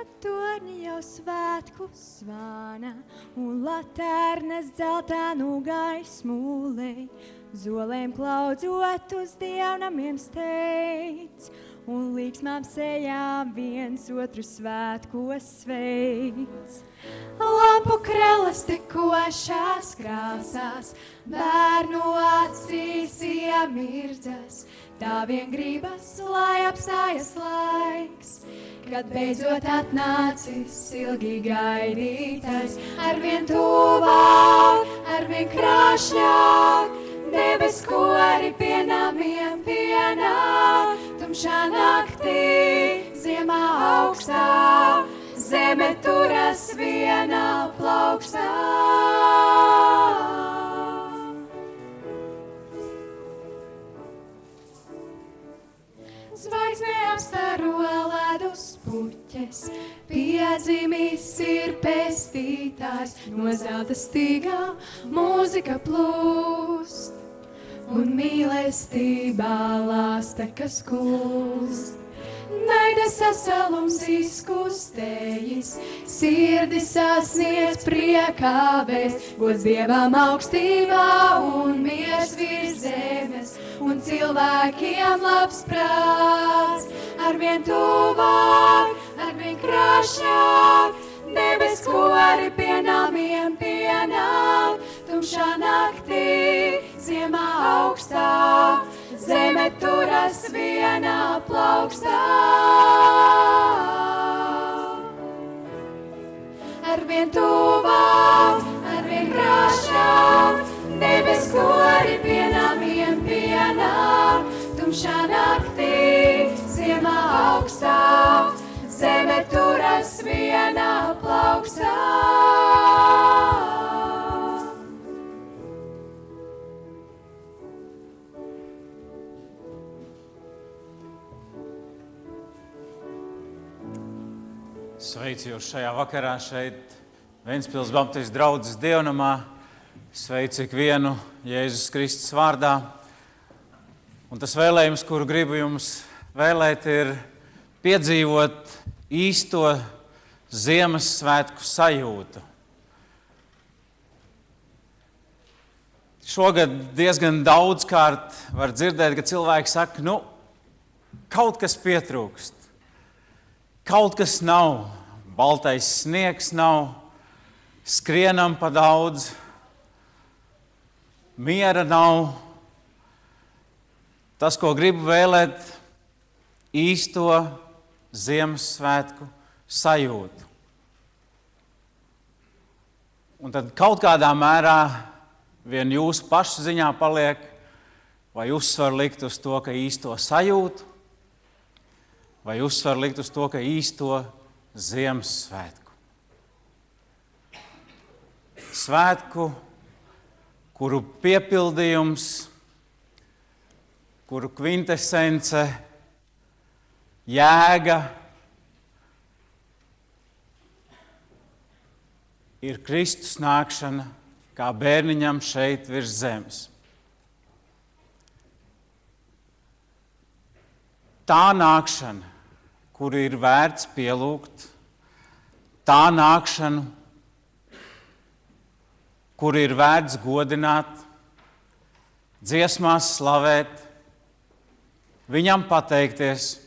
kad torņi jau svētku svāna un latērnas dzeltenu gaismu lej. Zolēm klaudzot uz dievnamiem steidz un līksmām sejām viens otru svētkos sveic. Lampu krelas tikošās krāsās, bērnu acīs iemirdzas, tā vien gribas, lai apstājas laiks, kad beidzot atnācis ilgi gaidītais, arvien tuvāk, arvien krāšņāk, debes kori pie namiem pienāk, tumšā naktī, ziemā augstā, zeme turas vienā plaukstā. Zvaigzne apstaro ledus puķes, piedzimis ir pestītājs, no zelta stīgā mūzika plūst, un mīlestībā lāsta, kas kulst. Naida sasalums izkustējis, sirdi sasniedz priekā vēst, gods Dievam augstībā un miers virs zemes, un cilvēkiem labs prāts. Arvien tuvāk, arvien krāšņāk, debes kori pie namiem pienāk, tumšā naktī, ziemā augstā, zeme turas vienā plaukstā. Arvien tuvāk, arvien krāšņāk, debes kori pie namiem pienāk, tumšā naktī, ziemā augstā, zeme turas vienā plaukstā. Sveicu jūs šajā vakarā šeit Ventspils Baptistu draudzes dievnamā. Sveicu ikvienu Jēzus Kristus vārdā. Un tas vēlējums, kuru gribu jums vēlēt, ir piedzīvot īsto Ziemassvētku sajūtu. Šogad diezgan daudzkārt var dzirdēt, ka cilvēki saka, kaut kas pietrūkst. Kaut kas nav, baltais sniegs nav, skrienam pa daudz, miera nav. Tas, ko gribu vēlēt, īsto Ziemassvētku sajūtu. Un tad kaut kādā mērā vien jūsu pašu ziņā paliek, vai uzsvar likt uz to, ka īsto sajūtu, vai uzsvar likt uz to, ka īsto Ziemassvētku. Svētku, kuru piepildījums, kuru kvintesence, jēga ir Kristus nākšana kā bērniņam šeit virs zemes. Tā nākšana, kuru ir vērts pielūgt, tā nākšana, kuru ir vērts godināt, dziesmās slavēt, viņam pateikties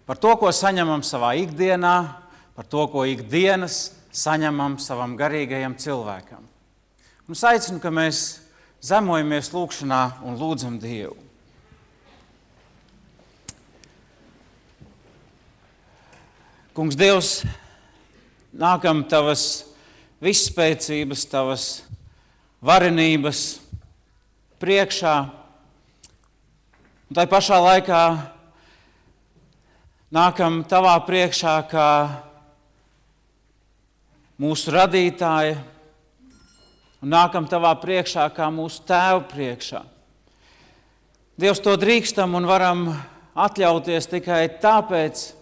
par to, ko saņemam savā ikdienā, par to, ko ikdienas saņemam savam garīgajam cilvēkam. Un es aicinu, ka mēs zemojamies lūgšanā un lūdzam Dievu. Kungs, Dievs, nākam tavas visspēcības, tavas varenības priekšā, un tai pašā laikā nākam tavā priekšā kā mūsu radītāja, un nākam tavā priekšā kā mūsu tēva priekšā. Dievs, to drīkstam un varam atļauties tikai tāpēc,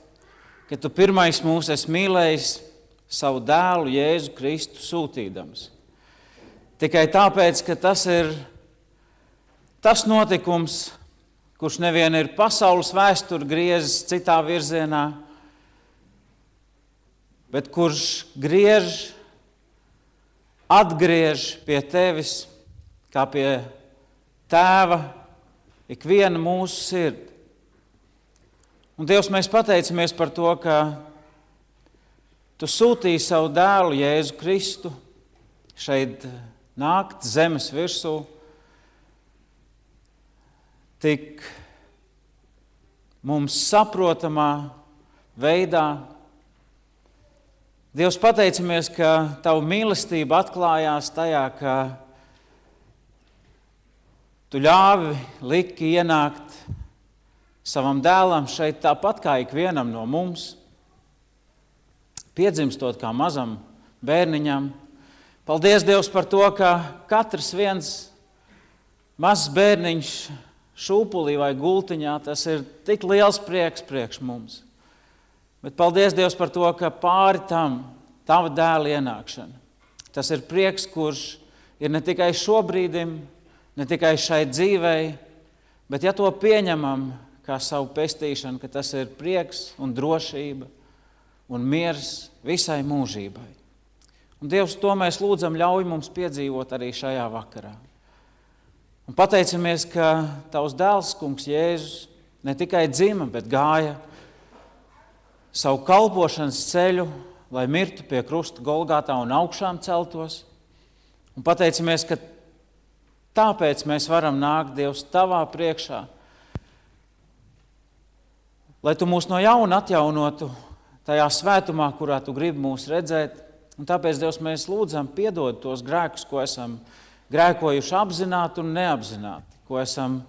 ka tu pirmais mūs esi mīlējis savu dēlu Jēzu Kristu sūtīdams. Tikai tāpēc, ka tas ir tas notikums, kurš nevien ir pasaules vēsturi griezis citā virzienā, bet kurš atgriež pie tevis, kā pie tēva, ikviena mūsu sirdi. Un Dievs, mēs pateicamies par to, ka Tu sūtīji savu dēlu Jēzu Kristu šeit nākt zemes virsū, tik mums saprotamā veidā. Dievs, pateicamies, ka Tavu mīlestība atklājās tajā, ka Tu ļāvi liki ienākt savam dēlam šeit tāpat kā ikvienam no mums, piedzimstot kā mazam bērniņam. Paldies, Dievs, par to, ka katrs viens mazs bērniņš šūpulī vai gultiņā, tas ir tik liels prieks priekš mums. Bet paldies, Dievs, par to, ka pāri tam Tava dēla ienākšana. Tas ir prieks, kurš ir ne tikai šobrīdim, ne tikai šai dzīvei, bet ja to pieņemam kā savu pestīšanu, ka tas ir prieks un drošība un miers visai mūžībai. Un Dievs, to mēs lūdzam, ļauj mums piedzīvot arī šajā vakarā. Un pateicamies, ka Tavs dēls, Kungs Jēzus, ne tikai dzima, bet gāja savu kalpošanas ceļu, lai mirtu pie krusta Golgātā un augšām celtos. Un pateicamies, ka tāpēc mēs varam nākt, Dievs, Tavā priekšā, lai Tu mūs no jauna atjaunotu tajā svētumā, kurā Tu gribi mūs redzēt. Un tāpēc, Dievs, mēs lūdzam piedod tos grēkus, ko esam grēkojuši apzināti un neapzināti, ko esam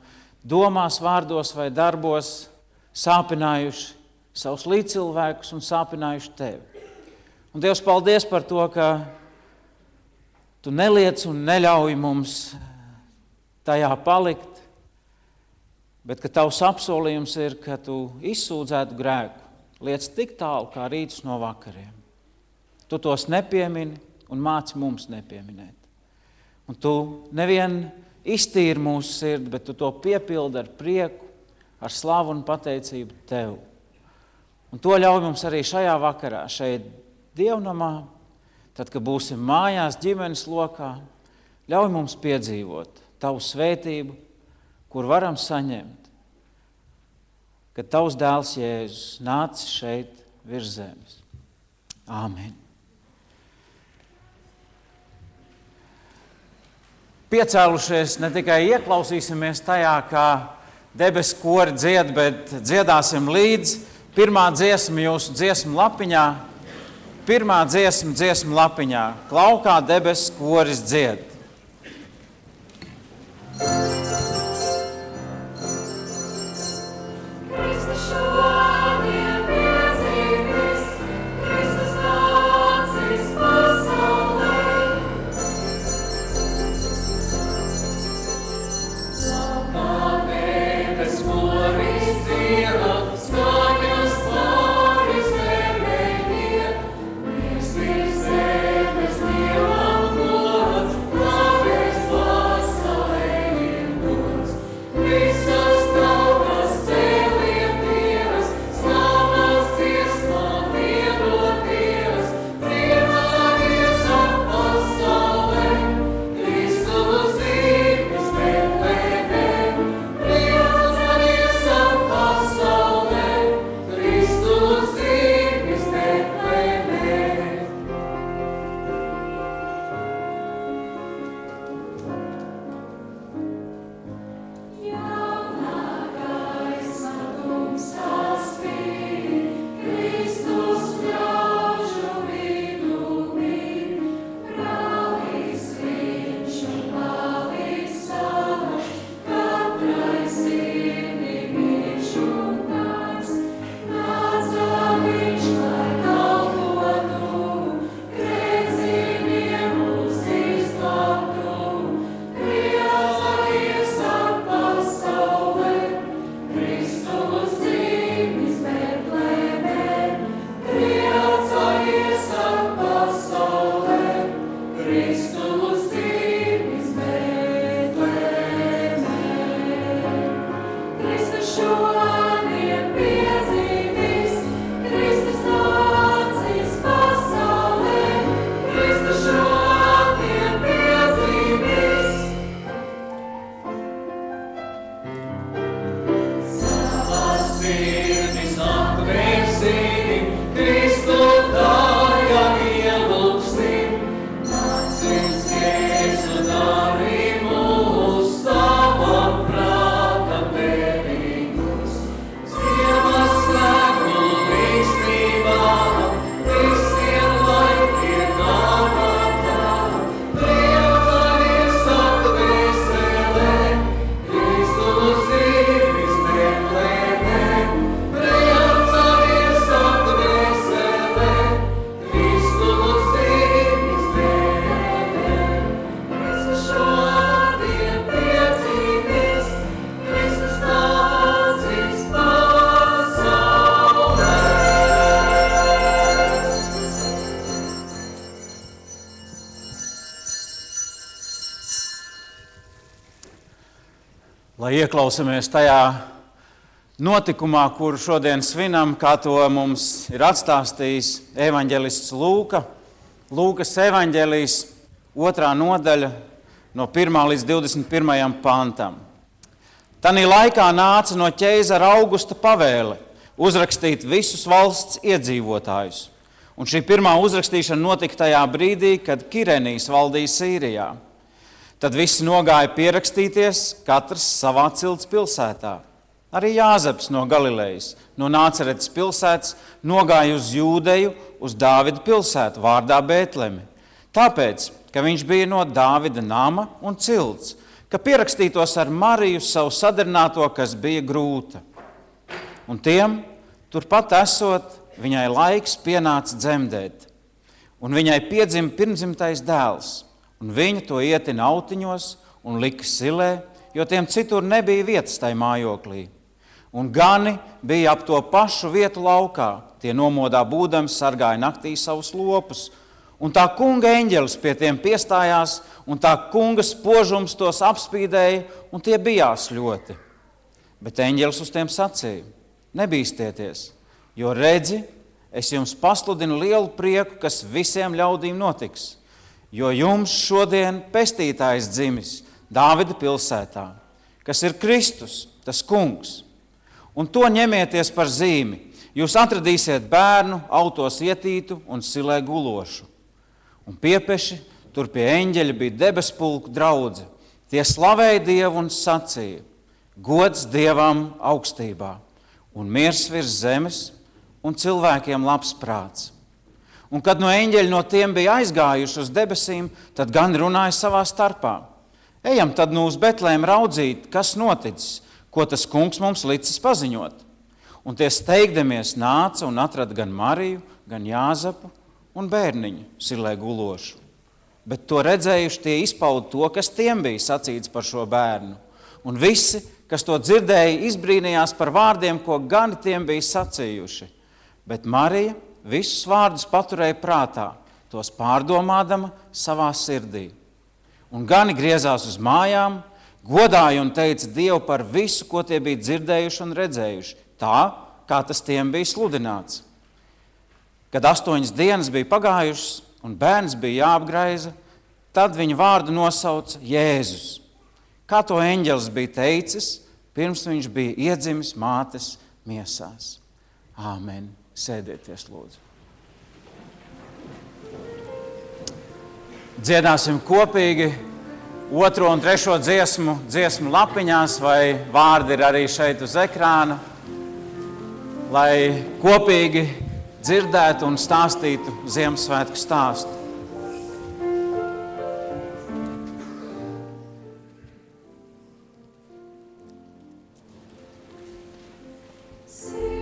domās, vārdos vai darbos sāpinājuši savus līdzcilvēkus un sāpinājuši Tevi. Un, Dievs, paldies par to, ka Tu neliec un neļauj mums tajā palikt, bet ka Tavs apsolījums ir, ka Tu izsūdzētu grēku, liec tik tālu kā rītus no vakariem. Tu tos nepiemini un māci mums nepieminēt. Un Tu nevien iztīri mūsu sirdi, bet Tu to piepildi ar prieku, ar slavu un pateicību Tev. Un to ļauj mums arī šajā vakarā, šeit dievnamā, tad, kad būsim mājās ģimenes lokā, ļauj mums piedzīvot Tavu svētību, kur varam saņemt, kad Tavs dēls Jēzus nāca šeit virs zemes. Āmen. Piecēlušies, ne tikai ieklausīsimies tajā, kā debesu kori dzied, bet dziedāsim līdzi. Pirmā dziesma jūsu dziesmu lapiņā. Pirmā dziesma dziesmu lapiņā. Klaukā debesu koris dzied. Lai ieklausāmies tajā notikumā, kuru šodien svinam, kā to mums ir atstāstījis evaņģelists Lūka. Lūkas evaņģelijas 2. nodaļa no 1. līdz 21. pantam. Tanī laikā nāca no ķeizara Augusta pavēle uzrakstīt visus valsts iedzīvotājus. Un šī pirmā uzrakstīšana notika tajā brīdī, kad Kirenijs valdīja Sīrijā. Tad visi nogāja pierakstīties, katrs savā cilts pilsētā. Arī Jāzeps no Galilejas, no Nāceretes pilsētas, nogāja uz Jūdeju, uz Dāvida pilsētu vārdā Bētlemi. Tāpēc, ka viņš bija no Dāvida nama un cilts, ka pierakstītos ar Mariju savu sadarināto, kas bija grūta. Un tiem, turpat esot, viņai laiks pienāca dzemdēt. Un viņai piedzima pirmdzimtais dēls. Un viņa to ietina autiņos un lika silē, jo tiem citur nebija vietas tai mājoklī. Un gani bija ap to pašu vietu laukā, tie nomodā būdami sargāja naktī savus lopus. Un tā kunga eņģelis pie tiem piestājās, un tā kunga spožums tos apspīdēja, un tie bijās ļoti. Bet eņģelis uz tiem sacīja: nebīstieties, jo redzi, es jums pasludinu lielu prieku, kas visiem ļaudīm notiks. Jo jums šodien pestītājs dzimis Dāvida pilsētā, kas ir Kristus, tas kungs. Un to ņemieties par zīmi. Jūs atradīsiet bērnu, autos ietītu un silē gulošu. Un piepeši tur pie eņģeļa bija debespulku draudze. Tie slavēja Dievu un sacīja: gods Dievam augstībā, un miers virs zemes, un cilvēkiem labs prāts. Un kad no eņģeļi no tiem bija aizgājuši uz debesīm, tad gan runāja savā starpā: ejam tad nu uz Betlēm raudzīt, kas noticis, ko tas kungs mums licis paziņot. Un tie steigdamies nāca un atrada gan Mariju, gan Jāzepu un bērniņu silē gulošu. Bet to redzējuši, tie izpauda to, kas tiem bija sacīts par šo bērnu. Un visi, kas to dzirdēja, izbrīnījās par vārdiem, ko gani tiem bija sacījuši. Bet Marija visus vārdus paturēja prātā, tos pārdomādama savā sirdī. Un gani griezās uz mājām, godāja un teica Dievu par visu, ko tie bija dzirdējuši un redzējuši, tā, kā tas tiem bija sludināts. Kad 8 dienas bija pagājušas un bērns bija jāapgraiza, tad viņa vārdu nosauca Jēzus, kā to eņģelis bija teicis, pirms viņš bija iedzimis mātes miesās. Āmen. Sēdieties, lūdzu. Dziedāsim kopīgi 2. un 3. dziesmu lapiņās, vai vārdi ir arī šeit uz ekrāna, lai kopīgi dzirdētu un stāstītu Ziemassvētku stāstu. See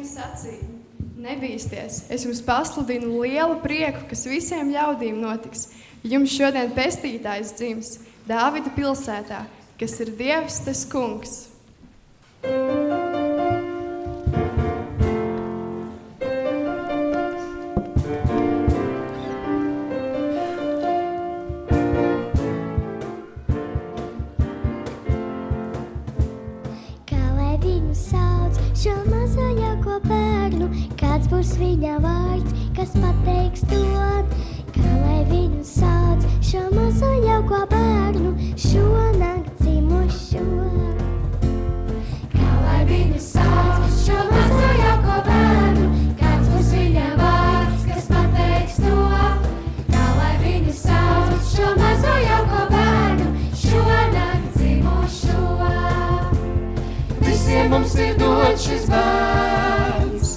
viņiem sacīja: Nebīsties, es jums pasludinu lielu prieku, kas visiem ļaudīm notiks. Jums šodien pestītājs dzims Dāvida pilsētā, kas ir Dievs, tas kungs. Šo mazo jauko bērnu, kāds būs viņa vārds, kas pateiks to? Kā lai viņu sauc, šo mazo jauko bērnu, šonakt dzimušo? Kā lai viņu sauc, šo mazo jauko bērnu, kāds būs viņa vārds, kas pateiks to? Kā lai viņu sauc, šo mazo jauko bērnu, šonakt dzimušo? Visiem mums ir dots šis bērns,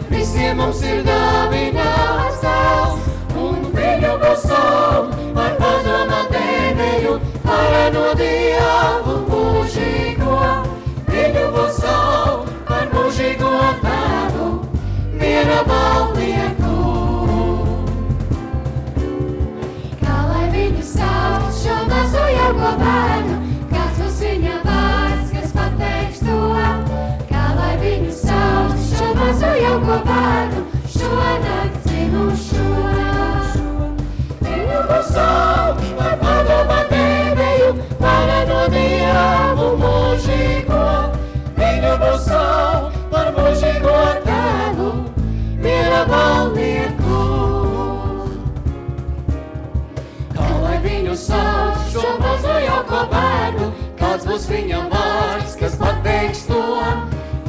visiem mums ir dāvināts dēls, un viņu būs saukt par padomā devēju, vareno Dievu mūžīgo. Viņu būs saukt par mūžīgo tēvu, miera valdnieku. Kā lai viņu saukt, šo mazo jauko bērnu, kāds būs viņa vārds, kas pateiks to? Kā lai viņu sauc, šo mazo jauko bērnu, šonakt dzimušo? Viņu būs saukt par padomā devēju, vareno Dievu mūžīgo. Viņu būs saukt par mūžīgo tēvu, miera valdnieku. Kā lai viņu sauc, šo mazo jauko bērnu, kāds būs viņa vārds, kas pateiks to?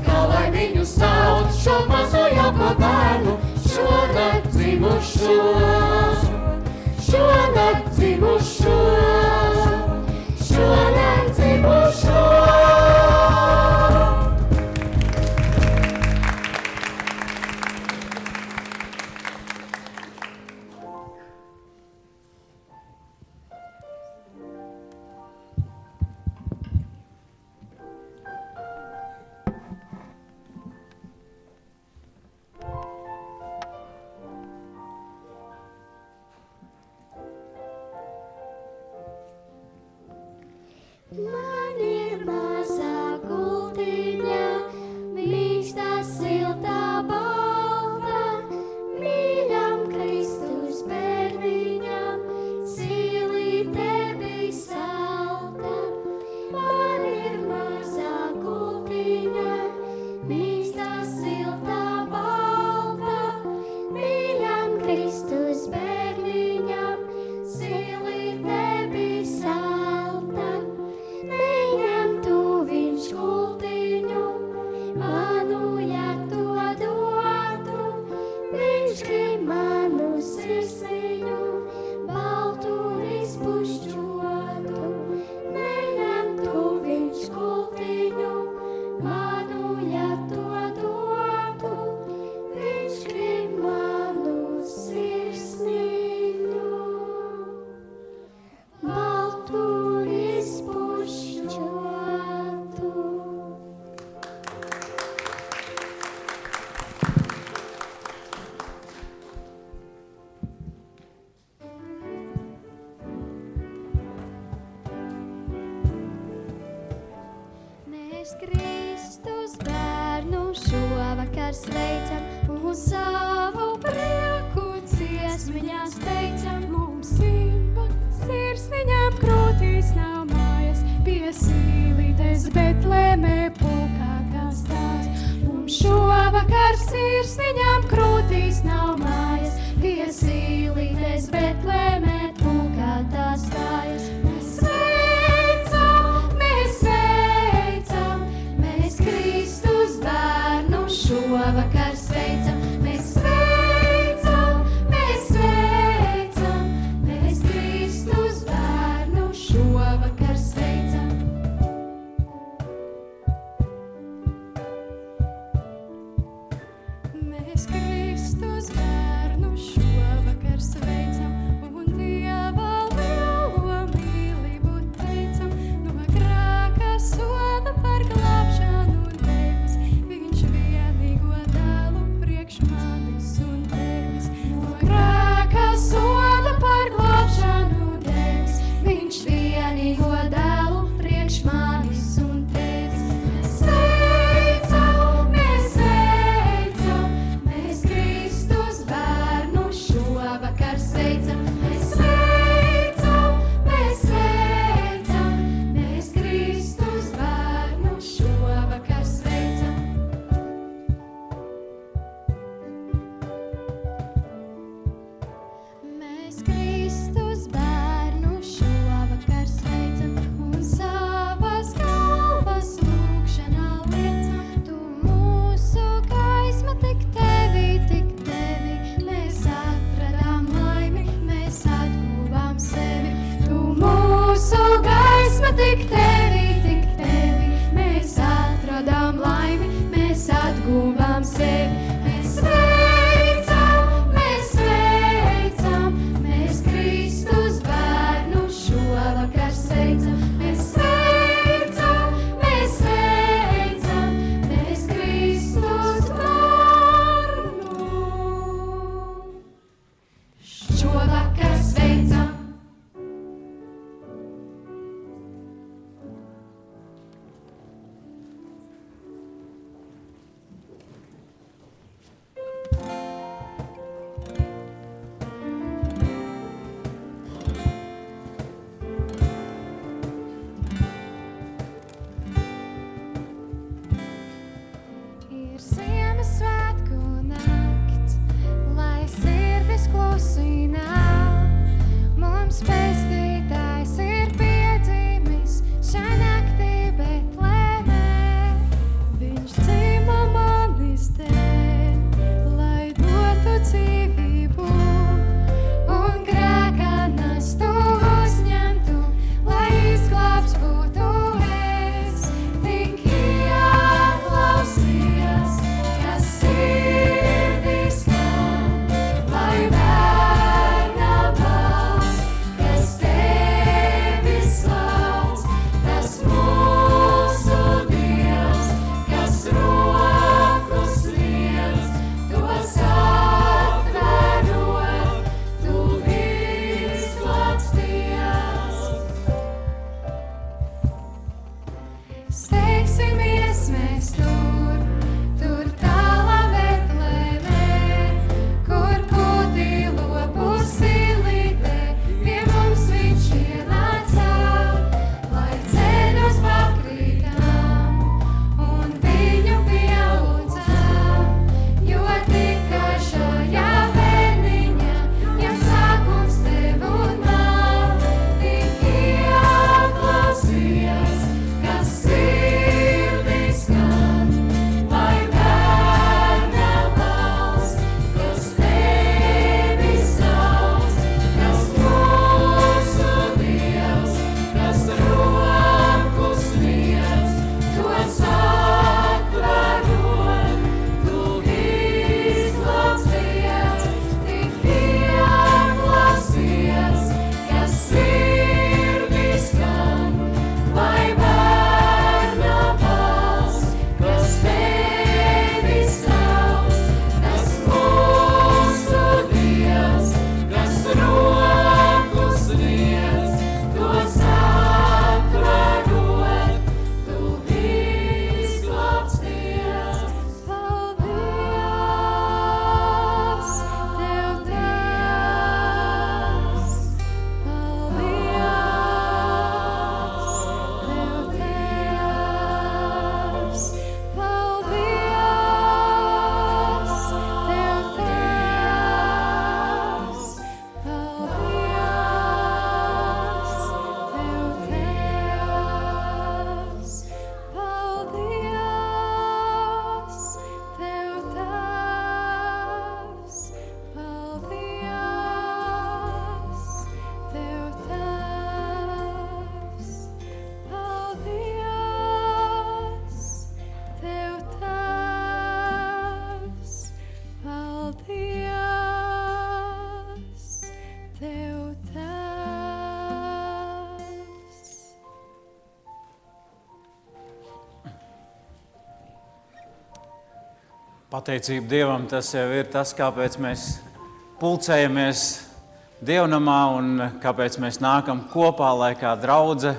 Kā lai viņu sauc, šo mazo jauko bērnu, šonakt dzimušo? Šonakt dzimušo, šonakt dzimušo. Man ir mazā gultiņa, mīkstā, siltā, balta, mīļam Kristus bērniņam, silīte bija salta. Man ir mazā gultiņa, mīkstā, siltā, balta, mīļam Kristus bērniņam, silīte bija salta. Neņem tu viņš gultiņu, manu, ja to dotu, viņš grib manu sirsniņu, baltu izpušķotu. Neņem tu viņš gultiņu, manu, ja to dotu, viņš grib manu sirsniņu, baltu izpušķotu. Mēs Kristus bērnu šovakar sveicam, uz savu prieku dziesmiņā steidzam. Mums simba sirsniņām krūtīs nav mājas, pie sīlītes Betlēmē pulkātās tās. Mums šovakar sirsniņām krūtīs nav mājas, pie sīlītes Betlēmē pulkātās tājas. Mēs Kristus bērnu šovakar sveicam, mēs sveicam, mēs sveicam, mēs Kristus bērnu šovakar sveicam. Mēs Kristus bērnu tik tevi, mēs atradām laimi, mēs atguvām sevi. Mēs sveicam, mēs Kristus bērnu šovakar sveicam. Mēs sveicam, mēs Kristus bērnu šovakar sveicam. Ir Ziemassvētku nakts, lai sirdis klusina. Mums pestītājs ir piedzimis šai naktī Betlēmē. Viņš dzima manis dēļ, lai dotu dzīvību. Un grēka nastu uzņemtu, lai izglābs būtu es. Tik ieklausies, kas sirdī skan, lai bērna balss, kas tevi slauc, tas mūsu Dievs, kas roku sniedz, tos atverot, tu izglābsties. Steigsimies mēs tur tālā Betlēmē, kur kūtī lopu silītē, pie mums viņš ienāca, lai ceļos pakrītam un viņu pielūdzam, jo tikai šajā bērniņā ņem sākums tev un man. Tik ieklausies, kas sirdī skan, lai bērna balss, kas tevi sauc, kas mūsu Dievs, kas roku sniedz, tos atverot, tu izglābsties. Tik ieklausies, kas sirdī skan, lai bērna balss, kas tevi sauc, tas mūsu Dievs, kas roku sniedz, tos atverot, tu izglābsties. Paldies, Tev, Tēvs! Pateicība Dievam, tas jau ir tas, kāpēc mēs pulcējamies dievnamā un kāpēc mēs nākam kopā, lai kā draudze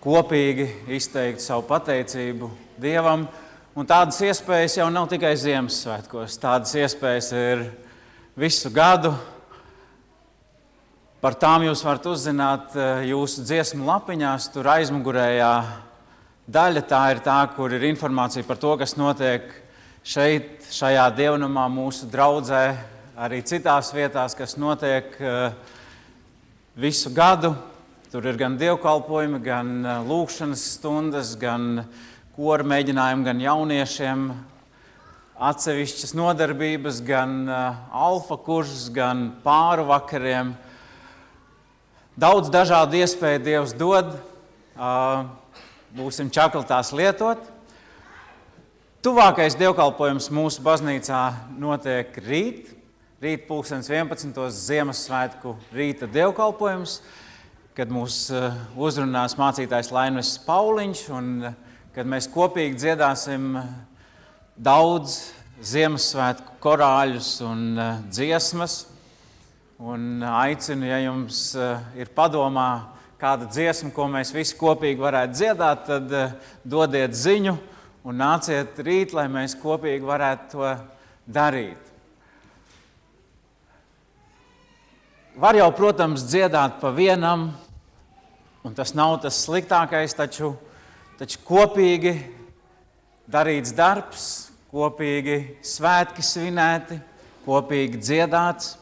kopīgi izteikt savu pateicību Dievam. Un tādas iespējas jau nav tikai Ziemassvētkos, tādas iespējas ir visu gadu. Par tām jūs varat uzzināt jūsu dziesmu lapiņās, tur aizmugurējā daļa, tā ir tā, kur ir informācija par to, kas notiek šeit, šajā dievnamā, mūsu draudzē, arī citās vietās, kas notiek visu gadu. Tur ir gan dievkalpojumi, gan lūgšanas stundas, gan kora mēģinājumi, gan jauniešiem atsevišķas nodarbības, gan alfa kursus, gan pāru vakariem. Daudz dažādu iespēju Dievs dod, būsim čakli tās lietot. Tuvākais dievkalpojums mūsu baznīcā notiek rīt. Rīt 11. Ziemassvētku rīta dievkalpojums, kad mūs uzrunās mācītājs Lainvesis Pauliņš un kad mēs kopīgi dziedāsim daudz Ziemassvētku korāļus un dziesmas. Un aicinu, ja jums ir padomā kāda dziesma, ko mēs visi kopīgi varētu dziedāt, tad dodiet ziņu un nāciet rīt, lai mēs kopīgi varētu to darīt. Var jau, protams, dziedāt pa vienam, un tas nav tas sliktākais, taču kopīgi darīts darbs, kopīgi svētki svinēti, kopīgi dziedāts.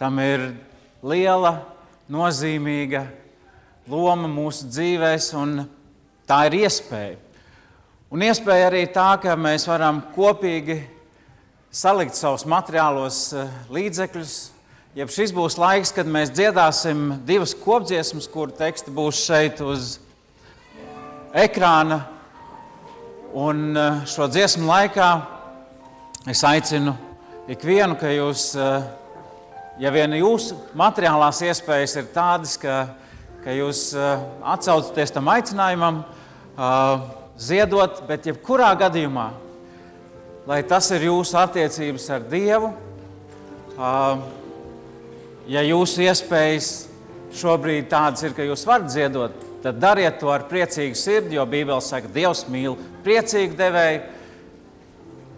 Tam ir liela, nozīmīga loma mūsu dzīvēs, un tā ir iespēja. Un iespēja arī tā, ka mēs varam kopīgi salikt savus materiālos līdzekļus. Jeb šis būs laiks, kad mēs dziedāsim 2 kopdziesmas, kuru teksti būs šeit uz ekrāna. Un šo dziesmu laikā es aicinu ikvienu, ka jūs... Ja vien jūsu materiālās iespējas ir tādas, ka jūs atsaucaties tam aicinājumam, ziedot, bet jebkurā gadījumā, lai tas ir jūsu attiecības ar Dievu, ja jūsu iespējas šobrīd tādas ir, ka jūs varat ziedot, tad dariet to ar priecīgu sirdi, jo Bībele saka, Dievs mīl priecīgu devēju.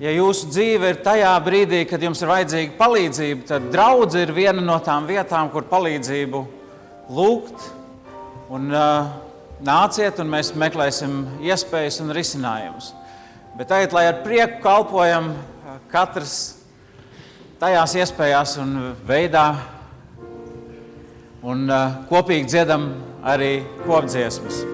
Ja jūsu dzīve ir tajā brīdī, kad jums ir vajadzīga palīdzība, tad draudze ir viena no tām vietām, kur palīdzību lūgt. Un nāciet, un mēs meklēsim iespējas un risinājumus. Bet tagad, lai ar prieku kalpojam katrs tajās iespējās un veidā, un kopīgi dziedam arī kopdziesmas.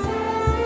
Says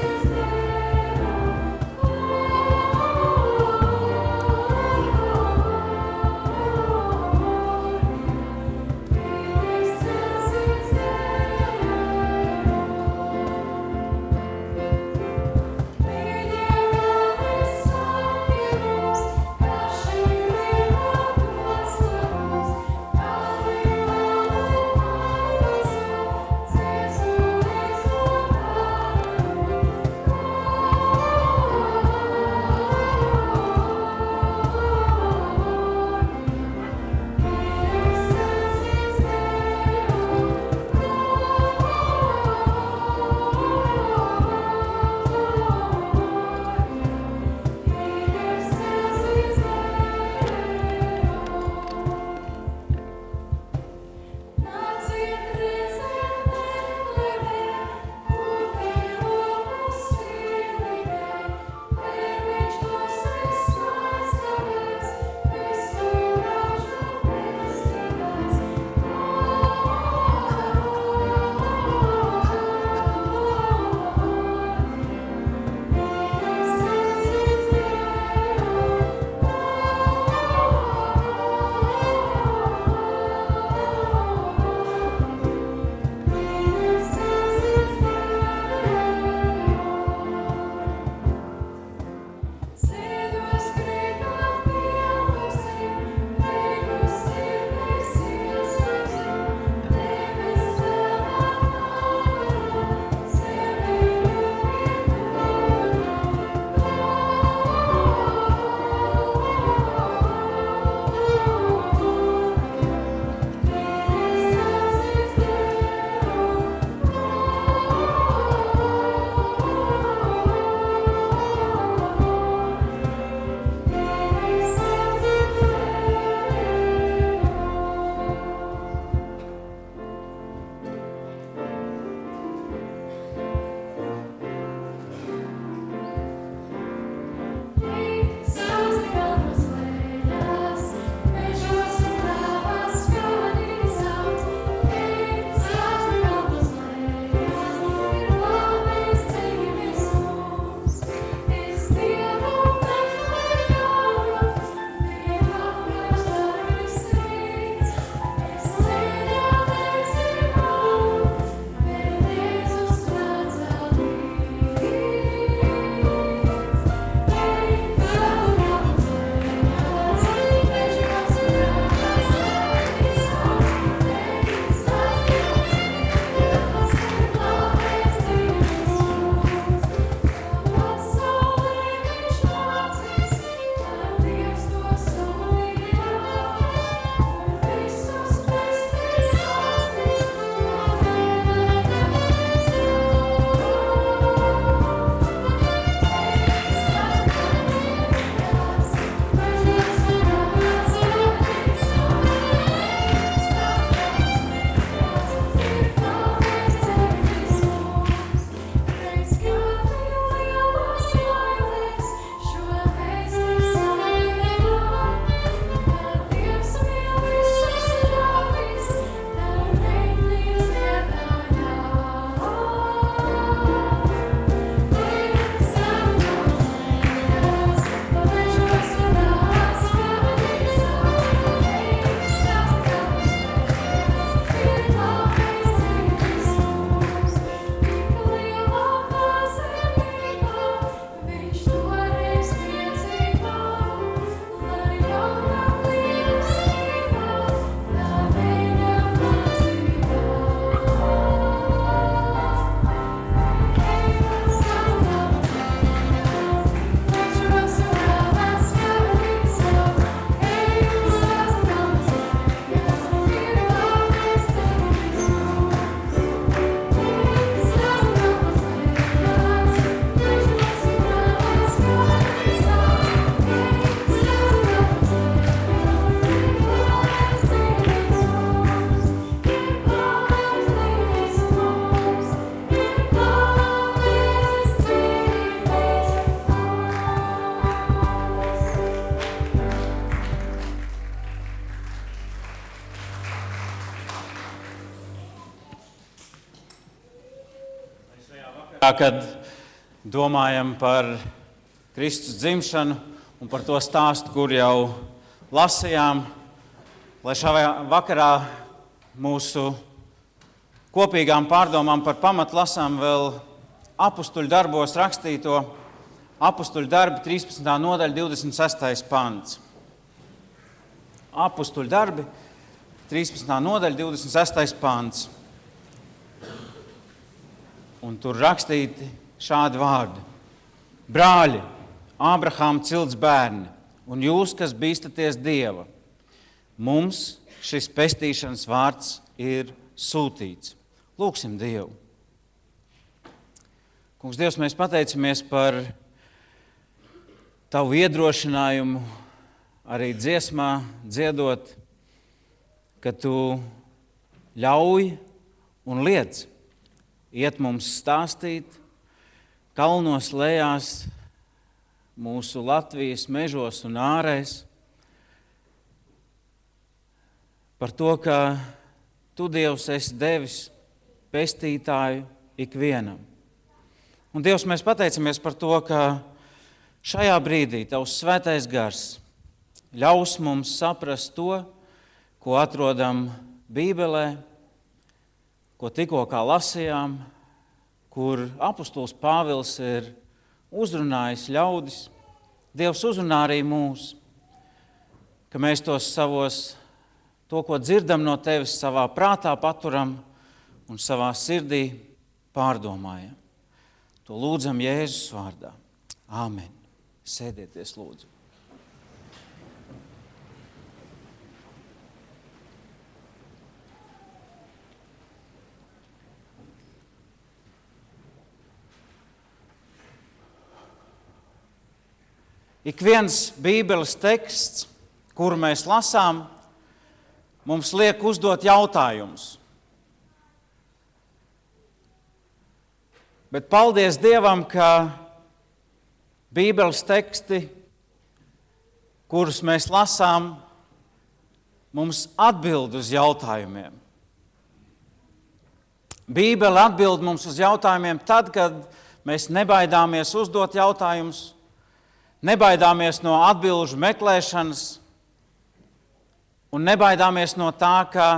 Kad domājam par Kristus dzimšanu un par to stāstu, kur jau lasījām, lai šajā vakarā mūsu kopīgām pārdomām par pamatu lasām vēl Apustuļu darbos rakstīto Apustuļu darbi 13. nodaļa 26. pants. Apustuļu darbi 13. nodaļa 26. pants. Un tur rakstīti šādi vārdi. Brāļi, Ābrahāma cilts bērni, un jūs, kas bīstaties Dieva, mums šis pestīšanas vārds ir sūtīts. Lūksim Dievu. Kungs, Dievs, mēs pateicamies par Tavu iedrošinājumu arī dziesmā dziedot, ka Tu ļauj un liedz iet mums stāstīt kalnos, lejās, mūsu Latvijas mežos un ārēs par to, ka Tu, Dievs, esi devis pestītāju ikvienam. Un, Dievs, mēs pateicamies par to, ka šajā brīdī Tavs svētais gars ļaus mums saprast to, ko atrodam Bībelē, ko tikko kā lasījām, kur apustulis Pāvils ir uzrunājis ļaudis. Dievs uzrunā arī mūs, ka mēs to, ko dzirdam no Tevis, savā prātā paturam un savā sirdī pārdomājam. To lūdzam Jēzus vārdā. Āmen. Sēdieties, lūdzu. Ik viens Bībeles teksts, kuru mēs lasām, mums liek uzdot jautājumus. Bet paldies Dievam, ka Bībeles teksti, kurus mēs lasām, mums atbild uz jautājumiem. Bībele atbild mums uz jautājumiem tad, kad mēs nebaidāmies uzdot jautājumus, nebaidāmies no atbilžu meklēšanas un nebaidāmies no tā, ka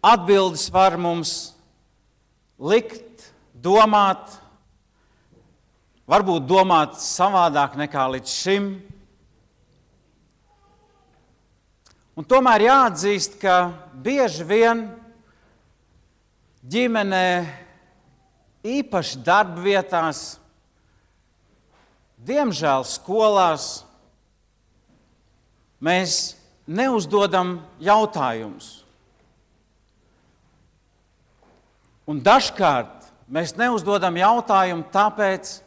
atbildes var mums likt domāt, varbūt domāt savādāk nekā līdz šim. Un tomēr jāatzīst, ka bieži vien ģimenē, īpaši darbvietās, diemžēl skolās, mēs neuzdodam jautājumus. Un dažkārt mēs neuzdodam jautājumu tāpēc,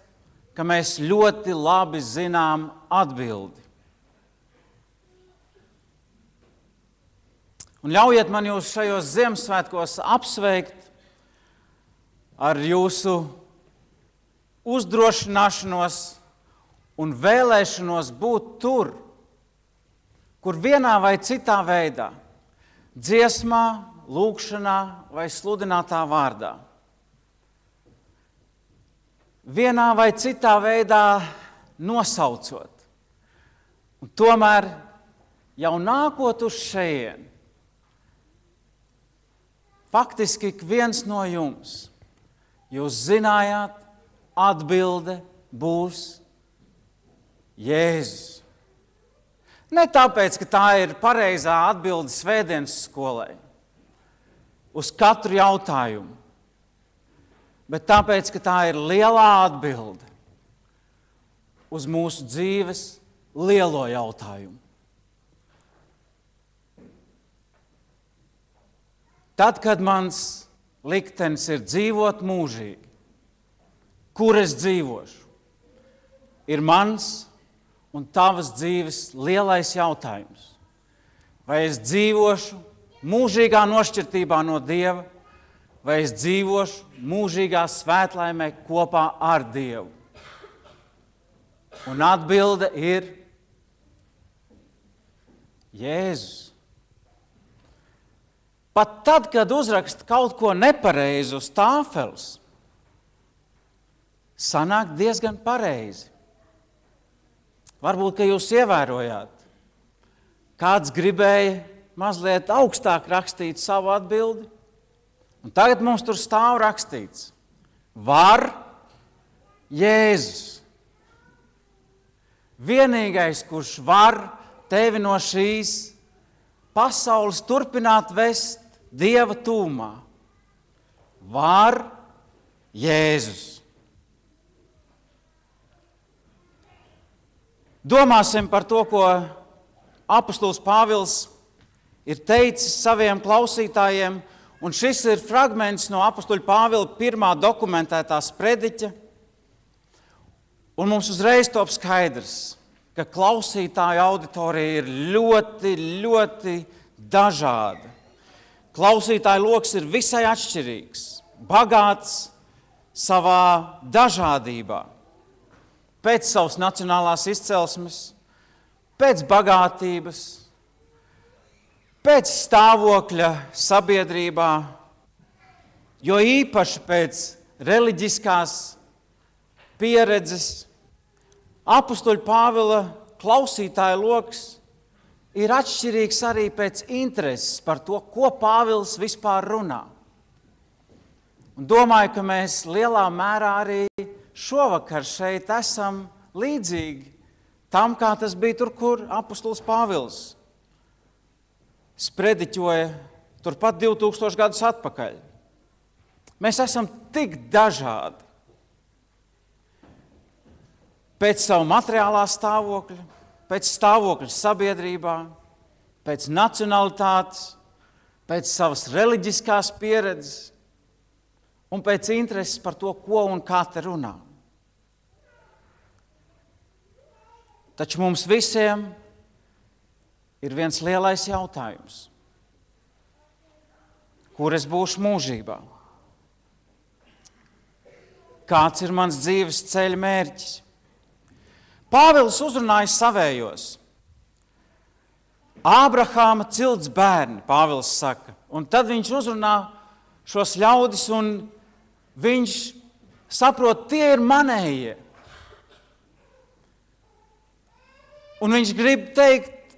ka mēs ļoti labi zinām atbildi. Un ļaujiet man jūs šajos Ziemassvētkos apsveikt ar jūsu uzdrošināšanos un vēlēšanos būt tur, kur vienā vai citā veidā, dziesmā, lūgšanā vai sludinātā vārdā, vienā vai citā veidā nosaucot. Un tomēr jau nākot uz šejien, faktiski ik viens no jums, jūs zinājāt, atbilde būs Jēzus. Ne tāpēc, ka tā ir pareizā atbilde svētdienas skolai uz katru jautājumu, bet tāpēc, ka tā ir lielā atbilde uz mūsu dzīves lielo jautājumu. Tad, kad mans liktenis ir dzīvot mūžīgi, kur es dzīvošu, ir mans un tavas dzīves lielais jautājums. Vai es dzīvošu mūžīgā nošķirtībā no Dieva, vai es dzīvošu mūžīgā svētlaimē kopā ar Dievu? Un atbilde ir Jēzus. pat tad, kad uzraksta kaut ko nepareizi uz tāfeles, sanāk diezgan pareizi. Varbūt, ka jūs ievērojāt, kāds gribēja mazliet augstāk rakstīt savu atbildi, un tagad mums tur stāv rakstīts: var Jēzus. Vienīgais, kurš var tevi no šīs pasaules turpināt vest Dieva tūmā, var Jēzus. Domāsim par to, ko apostols Pāvils ir teicis saviem klausītājiem, un šis ir fragments no apostoļa Pāvila pirmā dokumentētā sprediķa. Un mums uzreiz top skaidrs, ka klausītāju auditorija ir ļoti, ļoti dažāda. Klausītāju loks ir visai atšķirīgs, bagāts savā dažādībā. Pēc savas nacionālās izcelsmes, pēc bagātības, pēc stāvokļa sabiedrībā, jo īpaši pēc reliģiskās pieredzes. Apostoļa Pāvila klausītāja loks ir atšķirīgs arī pēc intereses par to, ko Pāvils vispār runā. Un domāju, ka mēs lielā mērā arī šovakar šeit esam līdzīgi tam, kā tas bija tur, kur apostols Pāvils sprediķoja turpat 2000 gadus atpakaļ. Mēs esam tik dažādi. Pēc savu materiālā stāvokļa, pēc stāvokļa sabiedrībā, pēc nacionalitātes, pēc savas reliģiskās pieredzes un pēc intereses par to, ko un kā te runā. Taču mums visiem ir viens lielais jautājums. Kur es būšu mūžībā? Kāds ir mans dzīves ceļa mērķis? Pāvils uzrunāja savējos. Ābrahāma cilts bērni, Pāvils saka. Un tad viņš uzrunā šos ļaudis un viņš saprot, tie ir manējie. Un viņš grib teikt,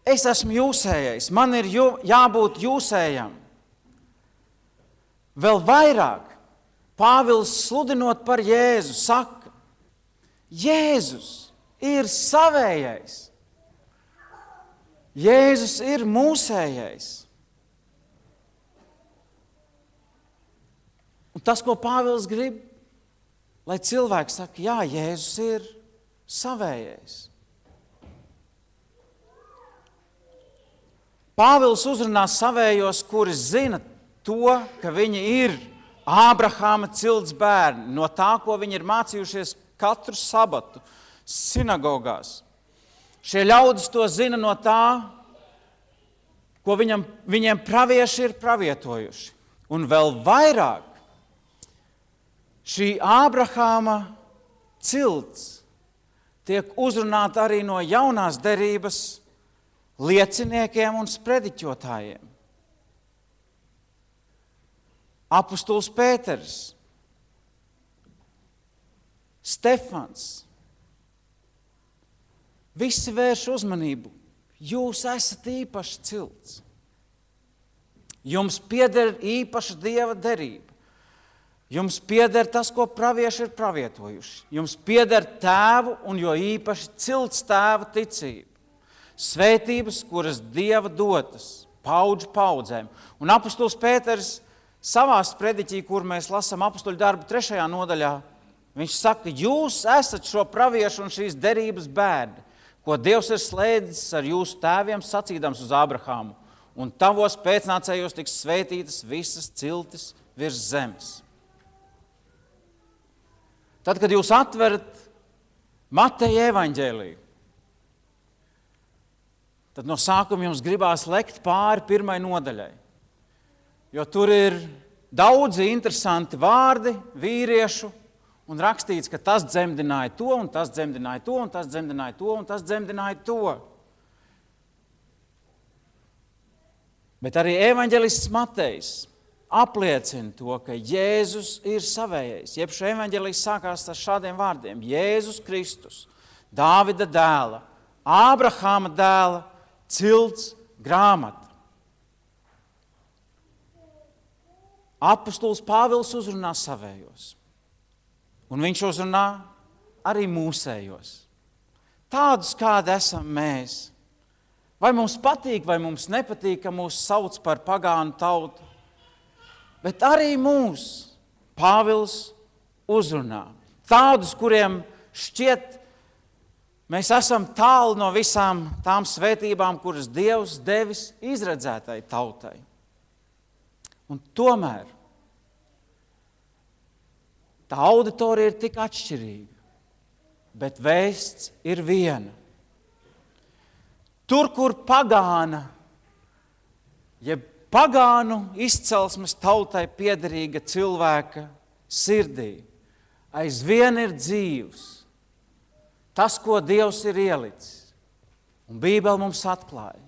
es esmu jūsējais, man ir jābūt jūsējam. Vēl vairāk Pāvils sludinot par Jēzu saka, Jēzus ir savējais. Jēzus ir mūsējais. Un tas, ko Pāvils grib, lai cilvēks saka, jā, Jēzus ir savējais. Pāvils uzrunā savējos, kuri zina to, ka viņi ir Ābrahāma cilts bērni, no tā, ko viņi ir mācījušies katru sabatu sinagogās. Šie ļaudis to zina no tā, ko viņiem pravieši ir pravietojuši. Un vēl vairāk šī Ābrahāma cilts tiek uzrunāta arī no jaunās derības lieciniekiem un sprediķotājiem. Apostols Pēters, Stefans, visi vērš uzmanību. Jūs esat īpašs cilts. Jums pieder īpaša Dieva derība. Jums pieder tas, ko pravieši ir pravietojuši. Jums pieder tēvu un jo īpaši cilts tēva ticība. Svētības, kuras Dieva dotas, paudžu paudzēm. Un apostols Pēters savā sprediķī, kur mēs lasām apostoļu darbu 3. nodaļā, viņš saka, jūs esat šo praviešu un šīs derības bērni, ko Dievs ir slēdzis ar jūsu tēviem, sacīdams uz Ābrahāmu, un tavos pēcnācējos tiks svētītas visas ciltis virs zemes. Tad, kad jūs atverat Mateja evaņģēliju, tad no sākuma jums gribās lekt pāri 1. nodaļai, jo tur ir daudzi interesanti vārdi vīriešu, un rakstīts, ka tas dzemdināja to, un tas dzemdināja to, un tas dzemdināja to, un tas dzemdināja to. Bet arī evaņģelists Matejs apliecina to, ka Jēzus ir savējais. Jeb šo evaņģeliju sākās ar šādiem vārdiem. Jēzus Kristus, Dāvida dēla, Ābrahāma dēla, cilts grāmata. Apostols Pāvils uzrunā savējos. Un viņš uzrunā arī mūsējos. Tādus, kādi esam mēs. Vai mums patīk, vai mums nepatīk, ka mūs sauc par pagānu tautu. Bet arī mūs Pāvils uzrunā. Tādus, kuriem šķiet, mēs esam tālu no visām tām svētībām, kuras Dievs devis izredzētai tautai. Un tomēr tā auditorija ir tik atšķirīga, bet vēsts ir viena. Tur, kur pagāna, jeb pagānu izcelsmes tautai piederīga cilvēka sirdī, aizvien ir dzīvs tas, ko Dievs ir ielicis. Un Bībele mums atklāja.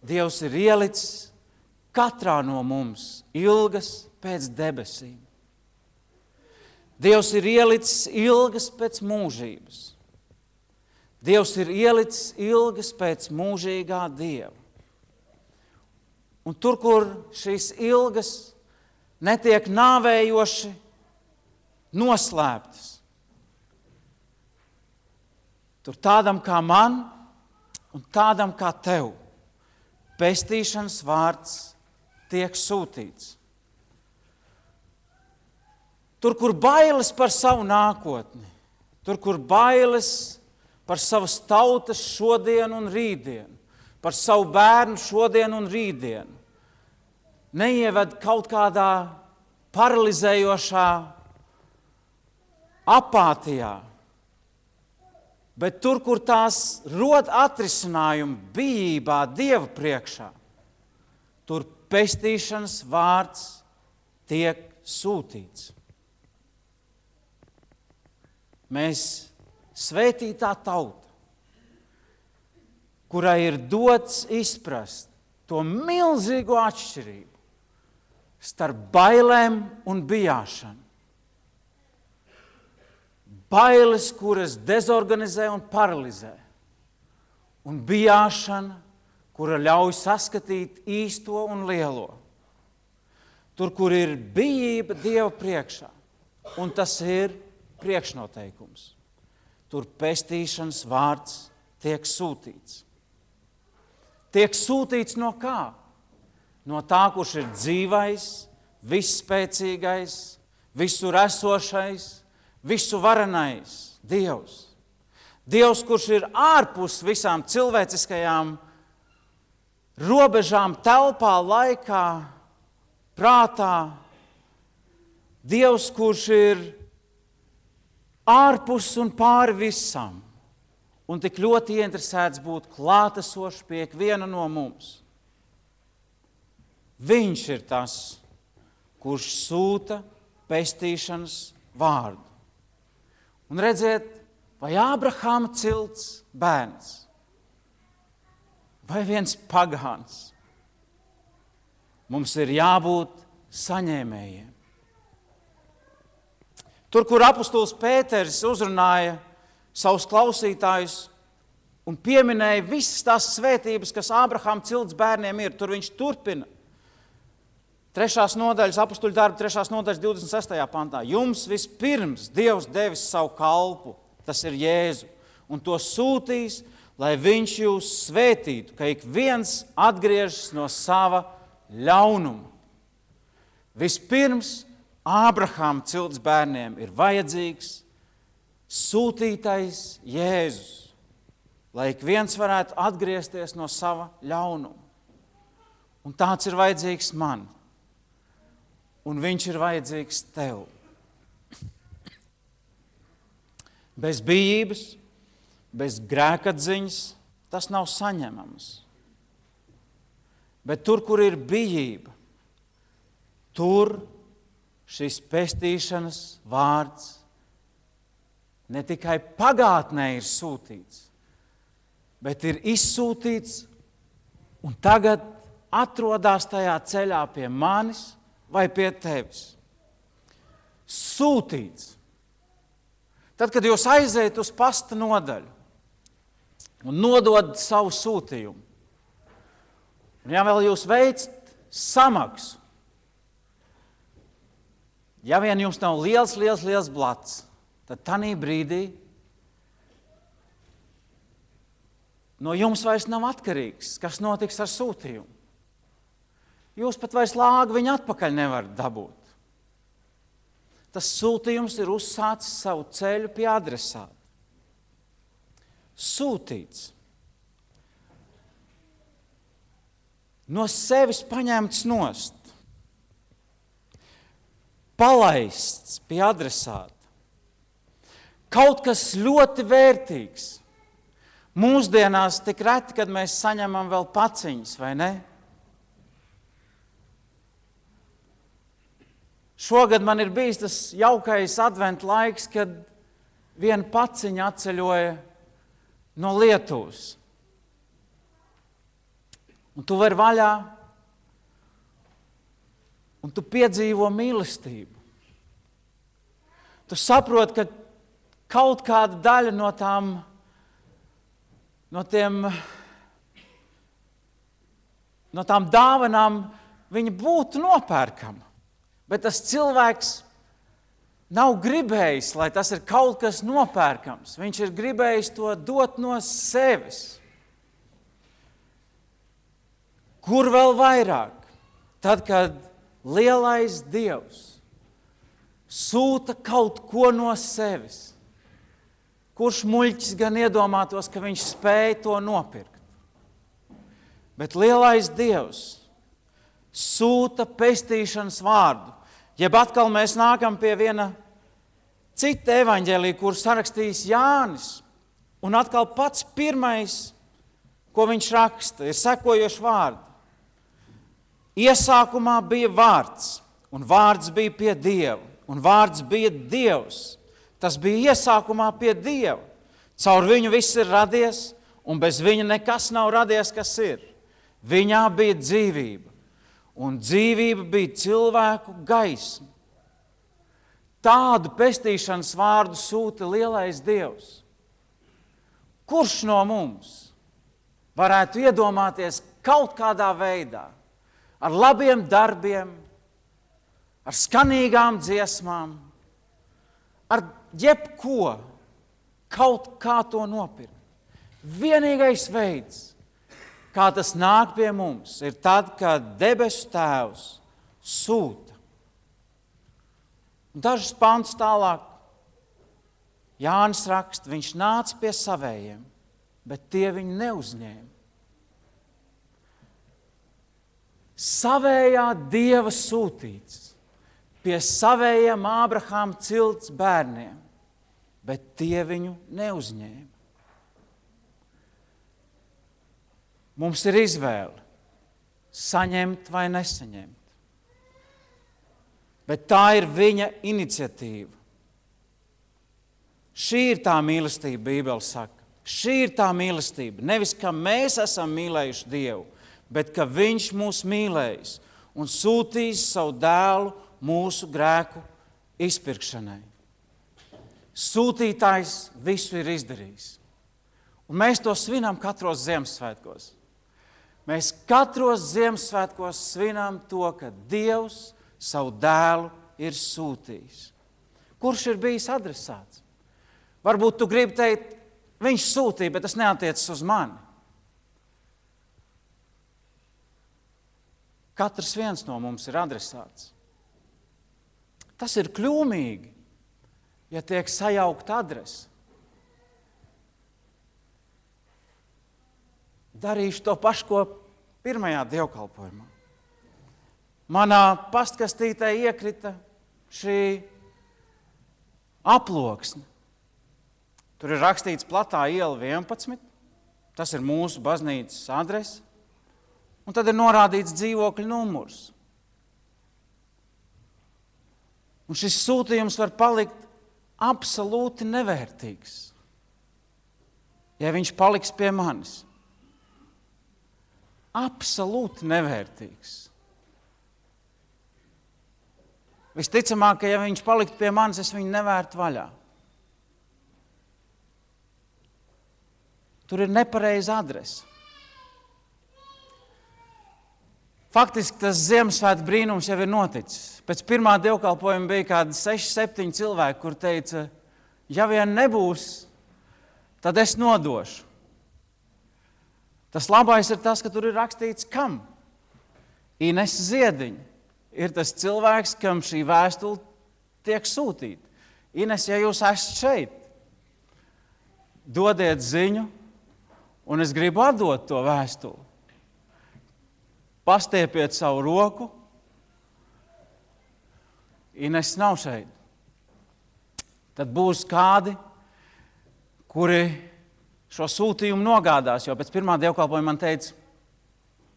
Dievs ir ielicis katrā no mums ilgas pēc debesīm. Dievs ir ielicis ilgas pēc mūžības. Dievs ir ielicis ilgas pēc mūžīgā Dieva. Un tur, kur šīs ilgas netiek nāvējoši noslēptas, tur tādam kā man un tādam kā tev pestīšanas vārds tiek sūtīts. Tur, kur bailes par savu nākotni, tur, kur bailes par savas tautas šodienu un rītdienu, par savu bērnu šodienu un rītdienu, neieved kaut kādā paralizējošā apātijā, bet tur, kur tās rod atrisinājumu bijībā Dieva priekšā, tur pestīšanas vārds tiek sūtīts. Mēs svētītā tauta, kurai ir dots izprast to milzīgo atšķirību starp bailēm un bijāšanu. Bailes, kuras dezorganizē un paralizē, un bijāšana, kura ļauj saskatīt īsto un lielo. Tur, kur ir bijība Dieva priekšā, un tas ir priekšnoteikums. Tur pestīšanas vārds tiek sūtīts. Tiek sūtīts no kā? No tā, kurš ir dzīvais, visspēcīgais, visur esošais, visu varenais Dievs. Dievs, kurš ir ārpus visām cilvēciskajām robežām, telpā, laikā, prātā. Dievs, kurš ir ārpus un pāri visam, un tik ļoti ieinteresēts būt klātesošs pie ikviena no mums. Viņš ir tas, kurš sūta pestīšanas vārdu. Un redziet, vai Ābrahāma cilts bērns, vai viens pagāns, mums ir jābūt saņēmējiem. Tur, kur apostols Pēteris uzrunāja savus klausītājus un pieminēja visas tās svētības, kas Ābrahāma cilts bērniem ir, tur viņš turpina. 3. nodaļas, apostuļu darbu 3. nodaļas 26. pantā. Jums vispirms Dievs devis savu kalpu, tas ir Jēzu, un to sūtīs, lai viņš jūs svētītu, ka ik viens atgriežas no sava ļaunuma. Vispirms Ābrahāma cilts bērniem ir vajadzīgs sūtītais Jēzus, lai ik viens varētu atgriezties no sava ļaunuma. Un tāds ir vajadzīgs man. Un viņš ir vajadzīgs tev. Bez bijības, bez grēkatziņas tas nav saņemams. Bet tur, kur ir bijība, tur šis pestīšanas vārds ne tikai pagātnē ir sūtīts, bet ir izsūtīts un tagad atrodas tajā ceļā pie manis vai pie tevis. Sūtīts. Tad, kad jūs aiziet uz pasta nodaļu un nodod savu sūtījumu, un ja vēl jūs veicat samaksu, ja vien jums nav liels blats, tad tanī brīdī no jums vairs nav atkarīgs, kas notiks ar sūtījumu. Jūs pat vairs lāgu viņu atpakaļ nevarat dabūt. Tas sūtījums ir uzsācis savu ceļu pie adresāta. Sūtīts. No sevis paņemts nost. Palaists pie adresāta. Kaut kas ļoti vērtīgs. Mūsdienās tik reti, kad mēs saņemam vēl paciņas, vai ne? Šogad man ir bijis tas jaukais adventa laiks, kad viena paciņa atceļoja no Lietuvas. Un tu vari vaļā, un tu piedzīvo mīlestību. Tu saproti, ka kaut kāda daļa no tām dāvanām viņa būtu nopērkama. Bet tas cilvēks nav gribējis, lai tas ir kaut kas nopērkams. Viņš ir gribējis to dot no sevis. Kur vēl vairāk? Tad, kad lielais Dievs sūta kaut ko no sevis. Kurš muļķis gan iedomātos, ka viņš spēja to nopirkt? Bet lielais Dievs sūta pestīšanas vārdu. Jeb atkal mēs nākam pie viena cita evaņģēlija, kur sarakstījis Jānis. Un atkal pats pirmais, ko viņš raksta, ir sekojoši vārdi. Iesākumā bija vārds, un vārds bija pie Dieva, un vārds bija Dievs. Tas bija iesākumā pie Dieva. Caur viņu viss ir radies, un bez viņa nekas nav radies, kas ir. Viņā bija dzīvība, un dzīvība bija cilvēku gaisma. Tādu pestīšanas vārdu sūta lielais Dievs. Kurš no mums varētu iedomāties kaut kādā veidā, ar labiem darbiem, ar skanīgām dziesmām, ar jebko, kaut kā to nopirkt? Vienīgais veids, kā tas nāk pie mums, ir tad, kad debesu Tēvs sūta. Un dažus pantus tālāk Jānis raksta, viņš nāca pie savējiem, bet tie viņu neuzņēma. Savējā Dieva sūtīts pie savējiem Ābrahāma cilts bērniem, bet tie viņu neuzņēma. Mums ir izvēle saņemt vai nesaņemt. Bet tā ir viņa iniciatīva. Šī ir tā mīlestība, Bībele saka. Šī ir tā mīlestība. Nevis, ka mēs esam mīlējuši Dievu, bet ka Viņš mūs mīlējis un sūtīs savu dēlu mūsu grēku izpirkšanai. Sūtītājs visu ir izdarījis. Un mēs to svinam katros Ziemassvētkos. Mēs katros Ziemassvētkos svinam to, ka Dievs savu dēlu ir sūtījis. Kurš ir bijis adresāts? Varbūt tu gribi teikt, viņš sūtīja, bet tas neatiecas uz mani. Katrs viens no mums ir adresāts. Tas ir kļūmīgi, ja tiek sajaukta adrese. Darīšu to pašu, ko pirmajā dievkalpojumā. Manā pastkastītē iekrita šī aploksne. Tur ir rakstīts Platā iela 11, tas ir mūsu baznīcas adrese, un tad ir norādīts dzīvokļa numurs. Un šis sūtījums var palikt absolūti nevērtīgs, ja viņš paliks pie manis. absolūti nevērtīgs. Visticamāk, ka ja viņš paliktu pie manis, es viņu nevērtu vaļā. Tur ir nepareiza adrese. Faktiski tas Ziemassvētku brīnums jau ir noticis. Pēc pirmā dievkalpojuma bija kādi 6-7 cilvēki, kur teica, ja vien nebūs, tad es nodošu. Tas labais ir tas, ka tur ir rakstīts, kam? Ines Ziediņa ir tas cilvēks, kam šī vēstule tiek sūtīta. Ines, ja jūs esat šeit, dodiet ziņu, un es gribu atdot to vēstuli. Pastiepiet savu roku. Ines nav šeit. Tad būs kādi, kuri šo sūtījumu nogādās, jo pēc pirmā dievkalpojuma man teica,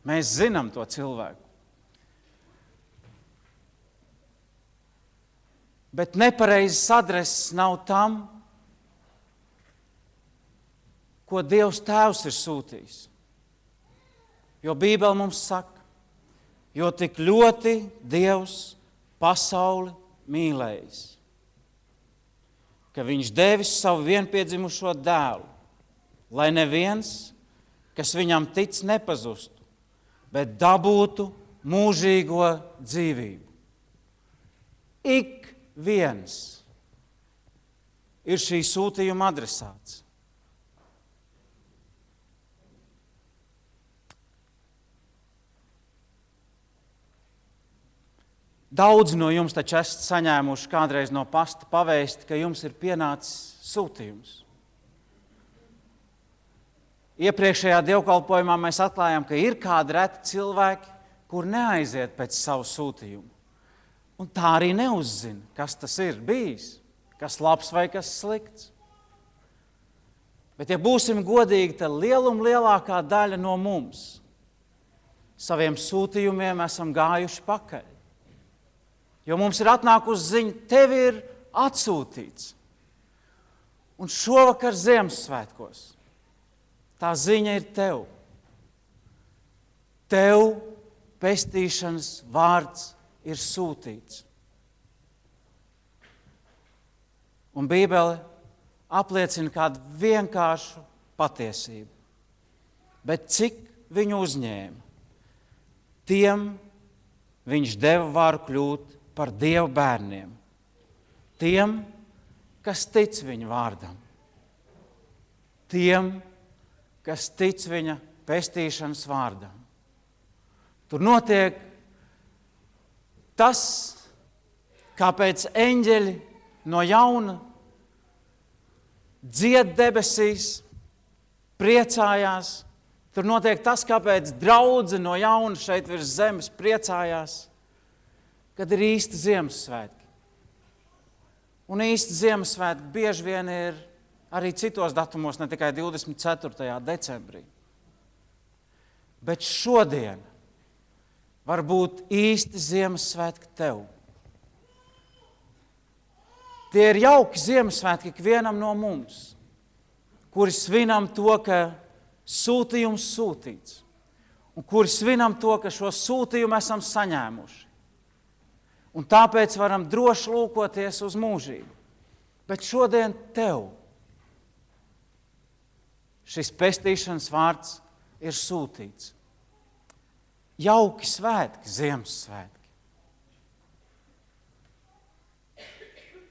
mēs zinām to cilvēku. Bet nepareizas adreses nav tam, ko Dievs Tēvs ir sūtījis. Jo Bībele mums saka, jo tik ļoti Dievs pasauli mīlējis, ka viņš devis savu vienpiedzimušo dēlu, lai neviens, kas viņam tic, nepazustu, bet dabūtu mūžīgo dzīvību. Ik viens ir šī sūtījuma adresāts. Daudz no jums taču esat saņēmuši kādreiz no pasta pavēsti, ka jums ir pienācis sūtījums. Iepriekšējā dievkalpojumā mēs atklājām, ka ir kādi reti cilvēki, kur neaiziet pēc savu sūtījumu. Un tā arī neuzzina, kas tas ir bijis, kas labs vai kas slikts. Bet ja būsim godīgi, tad lielākā daļa no mums saviem sūtījumiem esam gājuši pakaļ. Jo mums ir atnākusi ziņa, tev ir atsūtīts. Un šovakar Ziemassvētkos tā ziņa ir tev. Tev pestīšanas vārds ir sūtīts. Un Bībele apliecina kādu vienkāršu patiesību. Bet cik viņu uzņēma, tiem viņš deva varu kļūt par Dieva bērniem. Tiem, kas tic viņa vārdam. Tiem, kas tic viņa pestīšanas vārdam. Tur notiek tas, kāpēc eņģeļi no jauna dzied debesīs, priecājās. Tur notiek tas, kāpēc draudze no jauna šeit virs zemes priecājās, kad ir īsti Ziemassvētki. Un īsti Ziemassvētki bieži vien ir arī citos datumos, ne tikai 24. decembrī. Bet šodien var būt īsti Ziemassvētki tev. Tie ir jauki Ziemassvētki ikvienam no mums, kuri svinam to, ka sūtījums sūtīts, un kuri svinam to, ka šo sūtījumu esam saņēmuši. Un tāpēc varam droši lūkoties uz mūžību. Bet šodien tev šis pestīšanas vārds ir sūtīts. Jauki svētki, Ziemassvētki.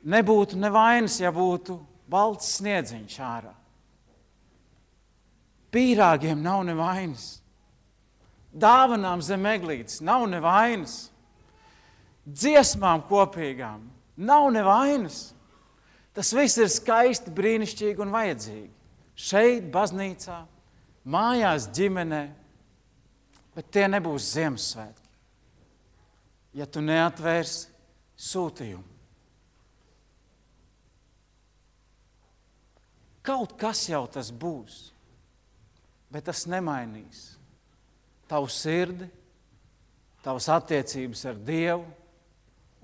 Nebūtu nevainas, ja būtu balts sniedziņš ārā. Pīrāgiem nav nevainas. Dāvanām zem eglītes nav nevainas. Dziesmām kopīgām nav nevainas. Tas viss ir skaisti, brīnišķīgi un vajadzīgi. Šeit, baznīcā, mājās, ģimenē, bet tie nebūs Ziemassvētki, ja tu neatvērsi sūtījumu. Kaut kas jau tas būs, bet tas nemainīs tavu sirdi, tavas attiecības ar Dievu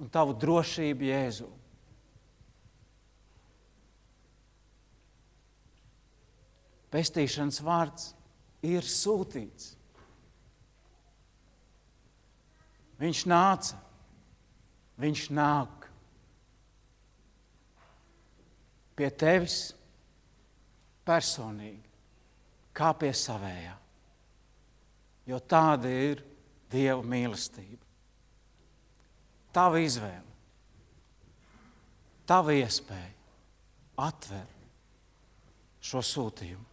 un tavu drošību Jēzu. Pestīšanas vārds ir sūtīts. Viņš nāca, viņš nāk pie tevis personīgi, kā pie savējā. Jo tāda ir Dieva mīlestība. Tava izvēle, tava iespēja atver šo sūtījumu.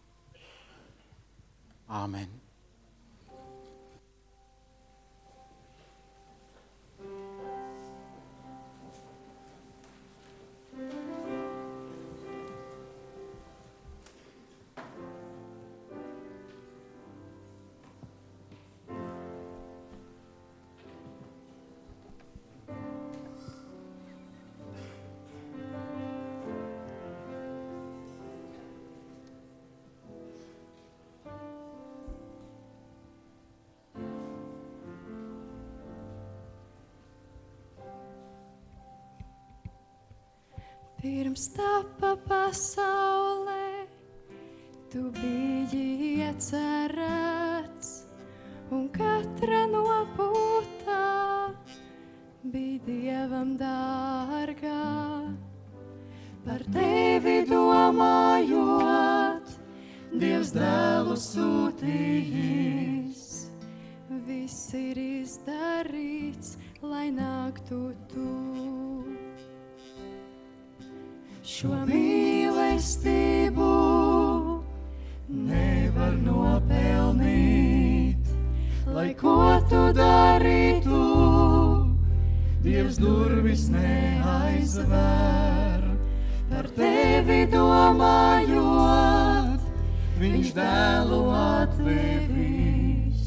Āmen. Pirms tapa pasaulē, tu biji iecerēts, un katra nopūtā bija Dievam dārgā. Par tevi domājot, Dievs dēlu sūtījis. Viss ir izdarīts, lai nāktu tu. Šo mīlestību nevar nopelnīt, lai ko tu darītu, Dievs durvis neaizver. Par tevi domājot, viņš dēlu atdevis.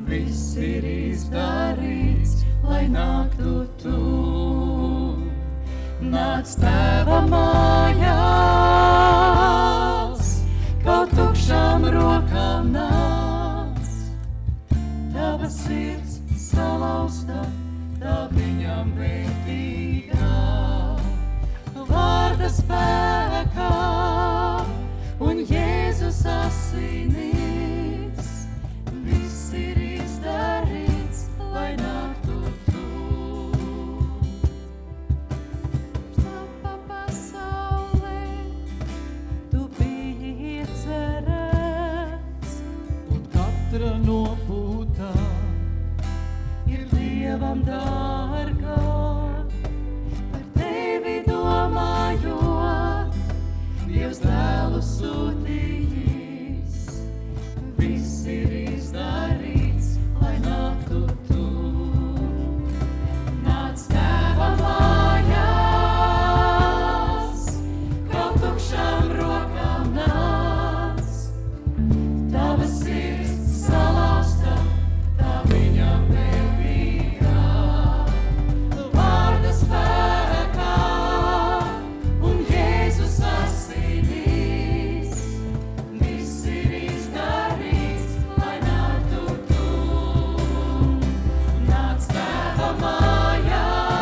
Viss ir izdarīts, lai nāktu tu. Nāc tēva mājās, kaut tukšām rokām nāc. Tava sirds salauzta, tā viņam vērtīgā. Vārda spēkā un Jēzus asinīs. Viss ir izdarīts, lai nāktu tu. Katra nopūtā ir Dievam dārgā. Par tevi domājot, Dievs dēlu sūtījis. Viss ir izdarīts, lai nāktu tu. Nāc tēva mājās, kaut tukšām rokām nāc. Tava sirds salauzta, tā viņam vērtīgā. Vārda spēkā un Jēzus asinīs. Viss ir izdarīts, lai nāktu tu. Nāc tēva mājās,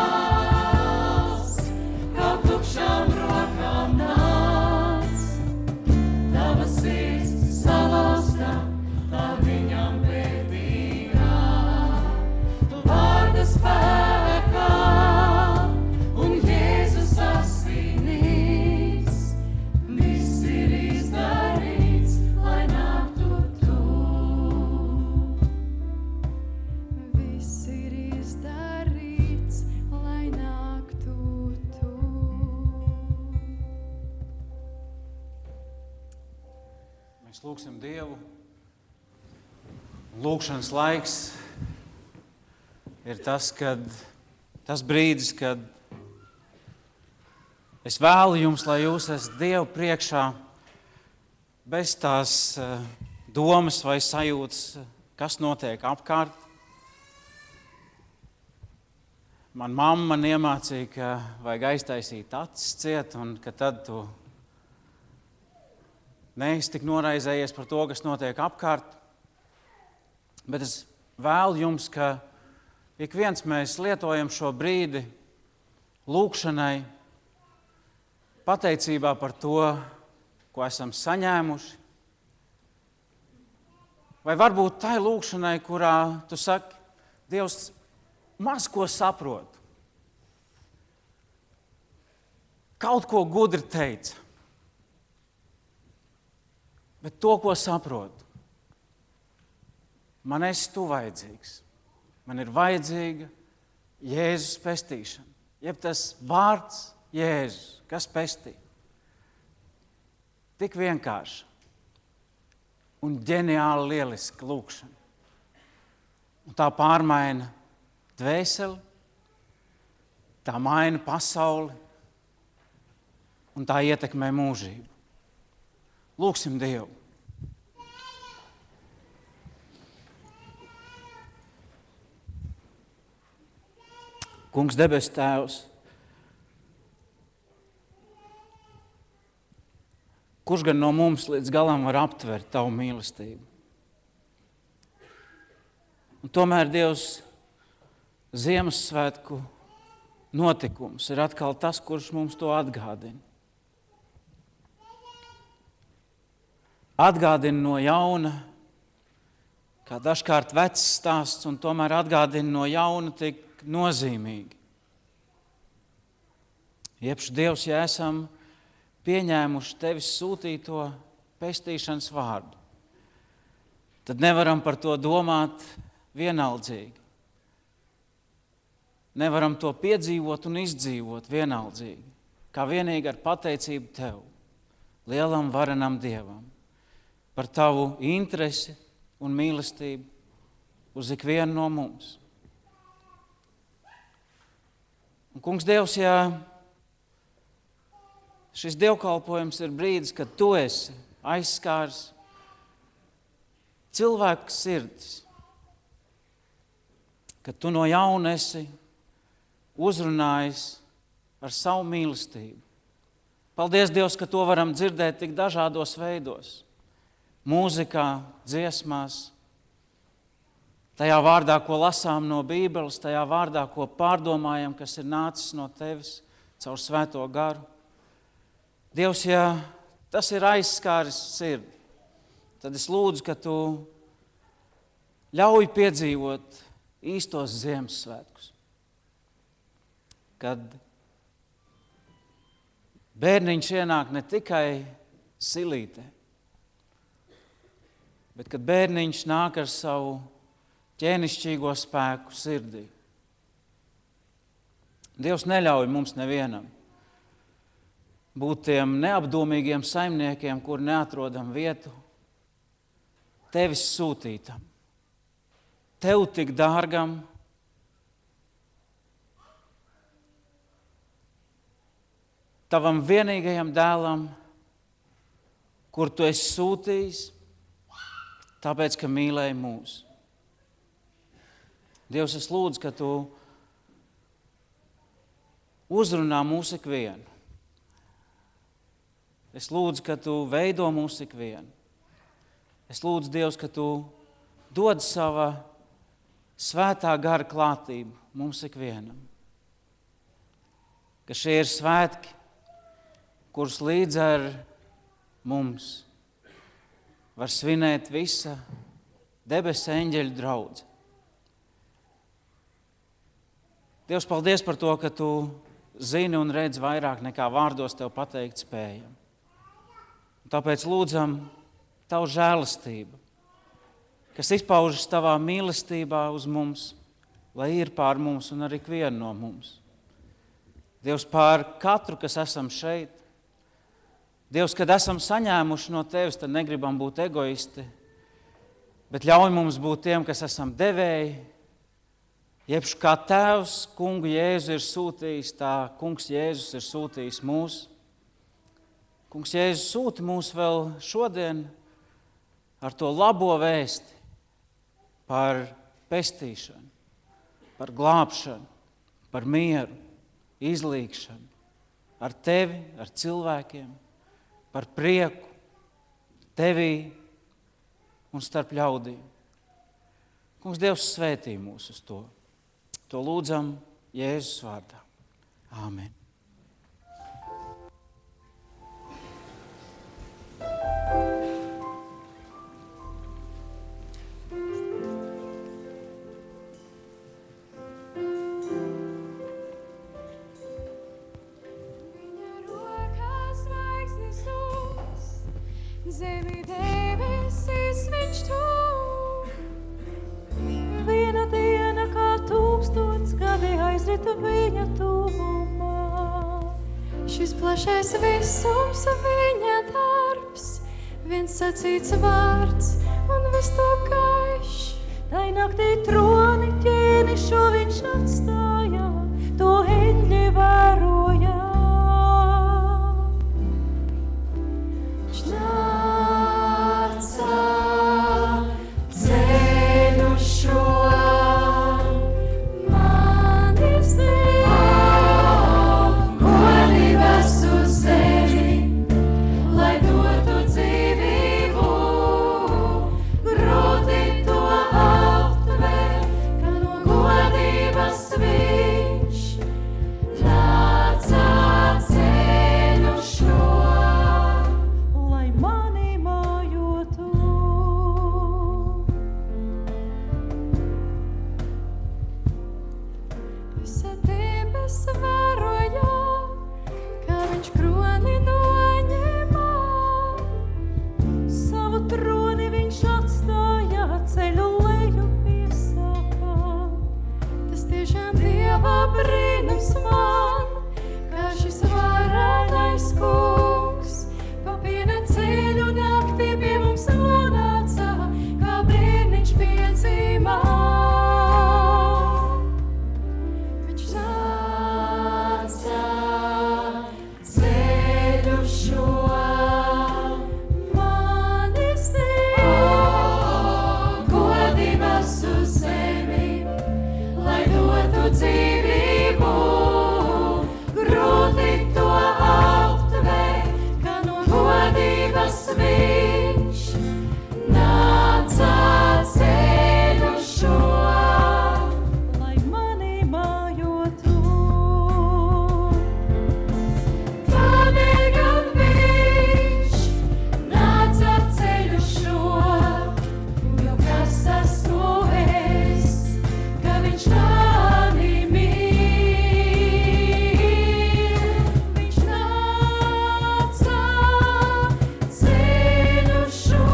kaut tukšām rokām nāc. Tava sirds salauzta, tā viņam vērtīgā. Vārda spēkā un Jēzus asinīs. Viss ir izdarīts, lai nāktu tu. viss ir izdarīts, lai nāktu tu. Mēs lūgsim Dievu. Lūgšanas laiks ir tas brīdis, kad es vēlu jums, lai jūs esat Dievu priekšā bez tās domas vai sajūtas, kas notiek apkārt. Man mamma man iemācīja, ka vajag aiztaisīt acis ciet, un ka tad tu neesi tik noraizējies par to, kas notiek apkārt. Bet es vēlu jums, ka ik viens mēs lietojam šo brīdi lūgšanai, pateicībā par to, ko esam saņēmuši. Vai varbūt tai lūgšanai, kurā tu saki, Dievs, maz ko saprotu. Kaut ko gudri teica. Bet to, ko saprotu, man esi tu vajadzīgs. Man ir vajadzīga Jēzus pestīšana. Jeb tas vārds Jēzus, kas pestī. Tik vienkārši un ģeniāli lieliski lūkšana. Un tā pārmaina dvēseli, tā maina pasauli un tā ietekmē mūžību. Lūksim Dievu. Kungs, debes Tēvs, kurš gan no mums līdz galam var aptvert Tavu mīlestību? Un tomēr, Dievs, Ziemassvētku notikums ir atkal tas, kurš mums to atgādina. Atgādina no jauna, kā dažkārt vecs stāsts, un tomēr atgādina no jauna tik nozīmīgi. Iepš Dievs, ja esam pieņēmuši Tevis sūtīto pestīšanas vārdu, tad nevaram par to domāt vienaldzīgi. Nevaram to piedzīvot un izdzīvot vienaldzīgi, kā vienīgi ar pateicību Tev, lielam varenam Dievam, par Tavu interesi un mīlestību uz ikvienu no mums. Un, Kungs Dievs, ja šis dievkalpojums ir brīdis, kad Tu esi aizskārs cilvēku sirdis, kad Tu no jauna esi uzrunājis ar savu mīlestību. Paldies, Dievs, ka to varam dzirdēt tik dažādos veidos. Mūzikā, dziesmās, tajā vārdā, ko lasām no Bībeles, tajā vārdā, ko pārdomājam, kas ir nācis no Tevis caur Svēto garu. Dievs, ja tas ir aizskāris sirdi, tad es lūdzu, ka Tu ļauj piedzīvot īstos Ziemassvētkus, kad bērniņš ienāk ne tikai silītē, bet kad bērniņš nāk ar savu ķēnišķīgo spēku sirdī. Dievs neļauj mums nevienam būt tiem neapdomīgiem saimniekiem, kur neatrodam vietu Tevis sūtītam, Tev tik dārgam, Tavam vienīgajam dēlam, kur Tu esi sūtījis, tāpēc, ka mīlēji mūs. Dievs, es lūdzu, ka Tu uzrunā mūs ikvienu. Es lūdzu, ka Tu veido mūs ikvienu. Es lūdzu, Dievs, ka Tu dod sava svētā gara klātību mums ikvienam. Ka šie ir svētki, kurus līdz ar mums var svinēt visa debesu eņģeļu draudze. Dievs, paldies par to, ka Tu zini un redz vairāk nekā vārdos Tev pateikt spējam. Un tāpēc lūdzam Tavu žēlastību, kas izpaužas Tavā mīlestībā uz mums, lai ir pār mums un ar ikvienu no mums. Dievs, pār katru, kas esam šeit, Dievs, kad esam saņēmuši no Tevis, tad negribam būt egoisti, bet ļauj mums būt tiem, kas esam devēji, jebš kā Tēvs Kungu Jēzu ir sūtījis, tā Kungs Jēzus ir sūtījis mūs. Kungs Jēzus sūta mūs vēl šodien ar to labo vēsti par pestīšanu, par glābšanu, par mieru, izlīgšanu, ar Tevi, ar cilvēkiem, par prieku Tevī un starp ļaudīm. Kungs, Dievs svētī mūs uz to. To lūdzam Jēzus vārdā. Āmen. Šis plašais visums viņa darbs, viens sacīts vārds un viss top gaišs. Tai naktī troni ķēnišu viņš atstāja, to eņģi vēroja. Viņš nāca ceļu šo, manis godības uz zemi, lai dotu dzīvību, grūti to aptver, ka no godības viņš nāca ceļu šo, lai mani mājotu. Visa debes vēroja, kā viņš kroni noņemā. Savu troni viņš atstāja, ceļu leju piesākā. Tas tiešām Dieva brīnums man, kā šis varētais kungs. Pa viena ceļu naktī pie mums nonāca, kā bērniņš piedzimā. Viņš nāca ceļu šo, manis Godības uz zemi, lai dotu dzīvību, grūti to aptver, ka no godības viņš nāca ceļu šo, lai mani mājotu. Kādēļ gan viņš nāca ceļu šo, jo kas esmu es, ka viņš mani mīl. Viņš nāca ceļu šo,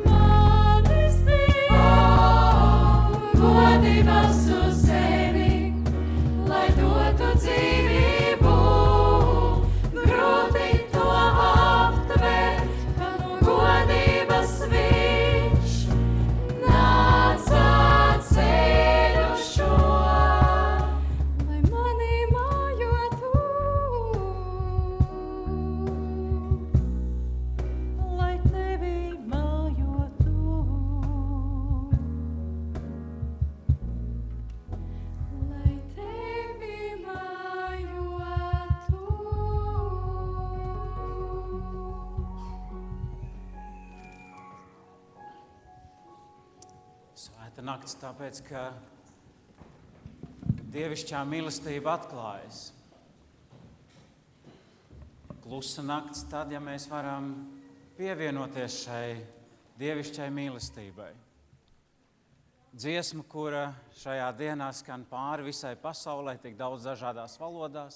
manis godības uz zemi, lai dotu dzīvību, grūti to aptver, ka no godības viņš nāca ceļu šo, lai mani mājotu. lai tevi mājotu. Lai tevi mājotu. Svēta nakts, tāpēc, ka dievišķā mīlestība atklājas. Klusa nakts tad, ja mēs varam pievienoties šai dievišķai mīlestībai. Dziesma, kura šajā dienā skan pāri visai pasaulē, tik daudz dažādās valodās.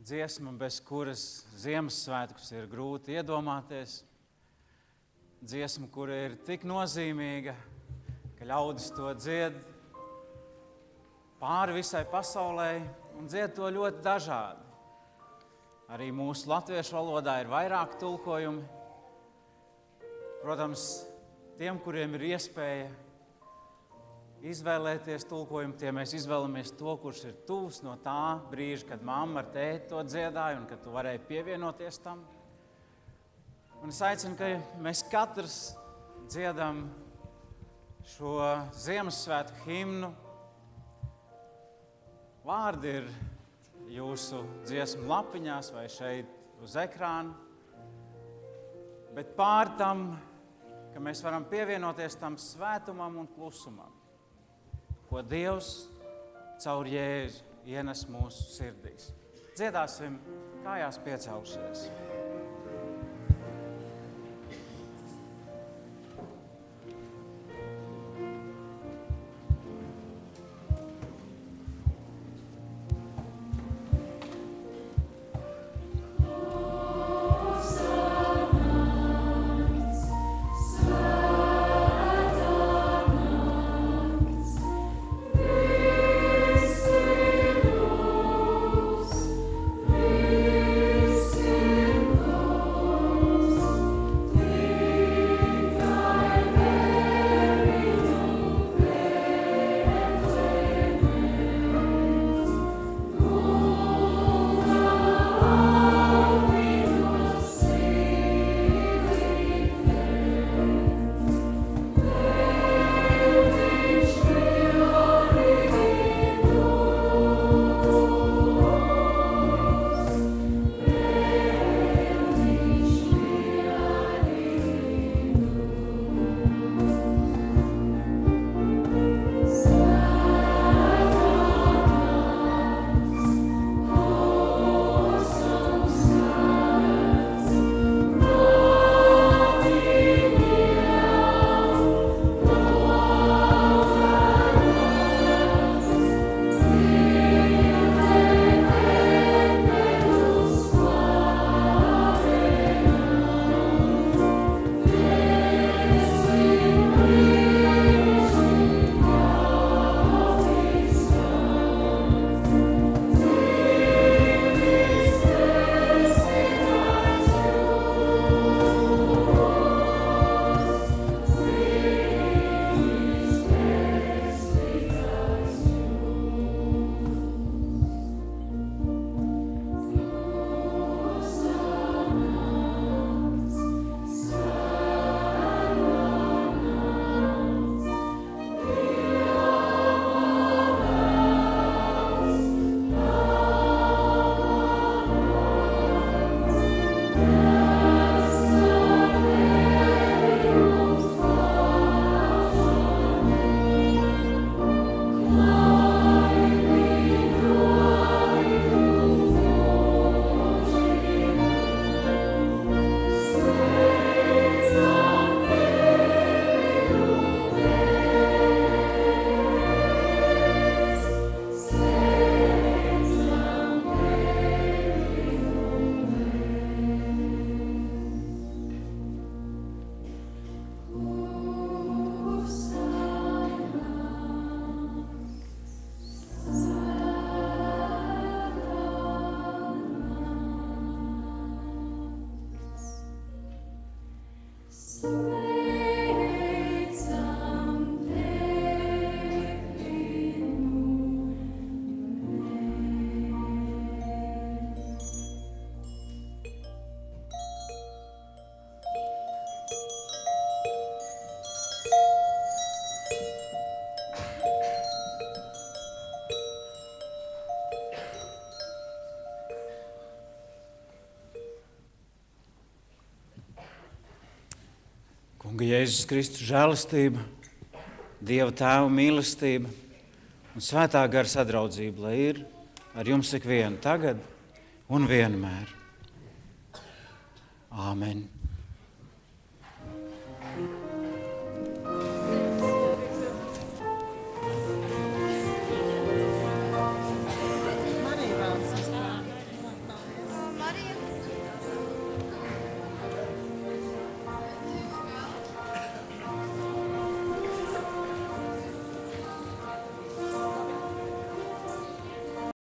Dziesma, bez kuras Ziemassvētkus ir grūti iedomāties. Dziesma, kura ir tik nozīmīga, ka ļaudis to dzied pāri visai pasaulē un dzied to ļoti dažādi. Arī mūsu latviešu valodā ir vairāk tulkojumi. Protams, tiem, kuriem ir iespēja izvēlēties tulkojumu, tie mēs izvēlamies to, kurš ir tuvs no tā brīža, kad mamma ar tēti to dziedāja un kad tu varēji pievienoties tam. Un es aicinu, ka mēs katrs dziedam šo Ziemassvētku himnu. Vārdi ir jūsu dziesmu lapiņās vai šeit uz ekrāna. Bet pār tam, ka mēs varam pievienoties tam svētumam un klusumam, ko Dievs caur Jēzu ienes mūsu sirdīs. Dziedāsim kājās piecelšies. Visi jūs Kunga Jēzus Kristus žēlastība, Dieva Tēva mīlestība un Svētā gara sadraudzība, lai ir ar jums ikvienu tagad un vienmēr. Āmen.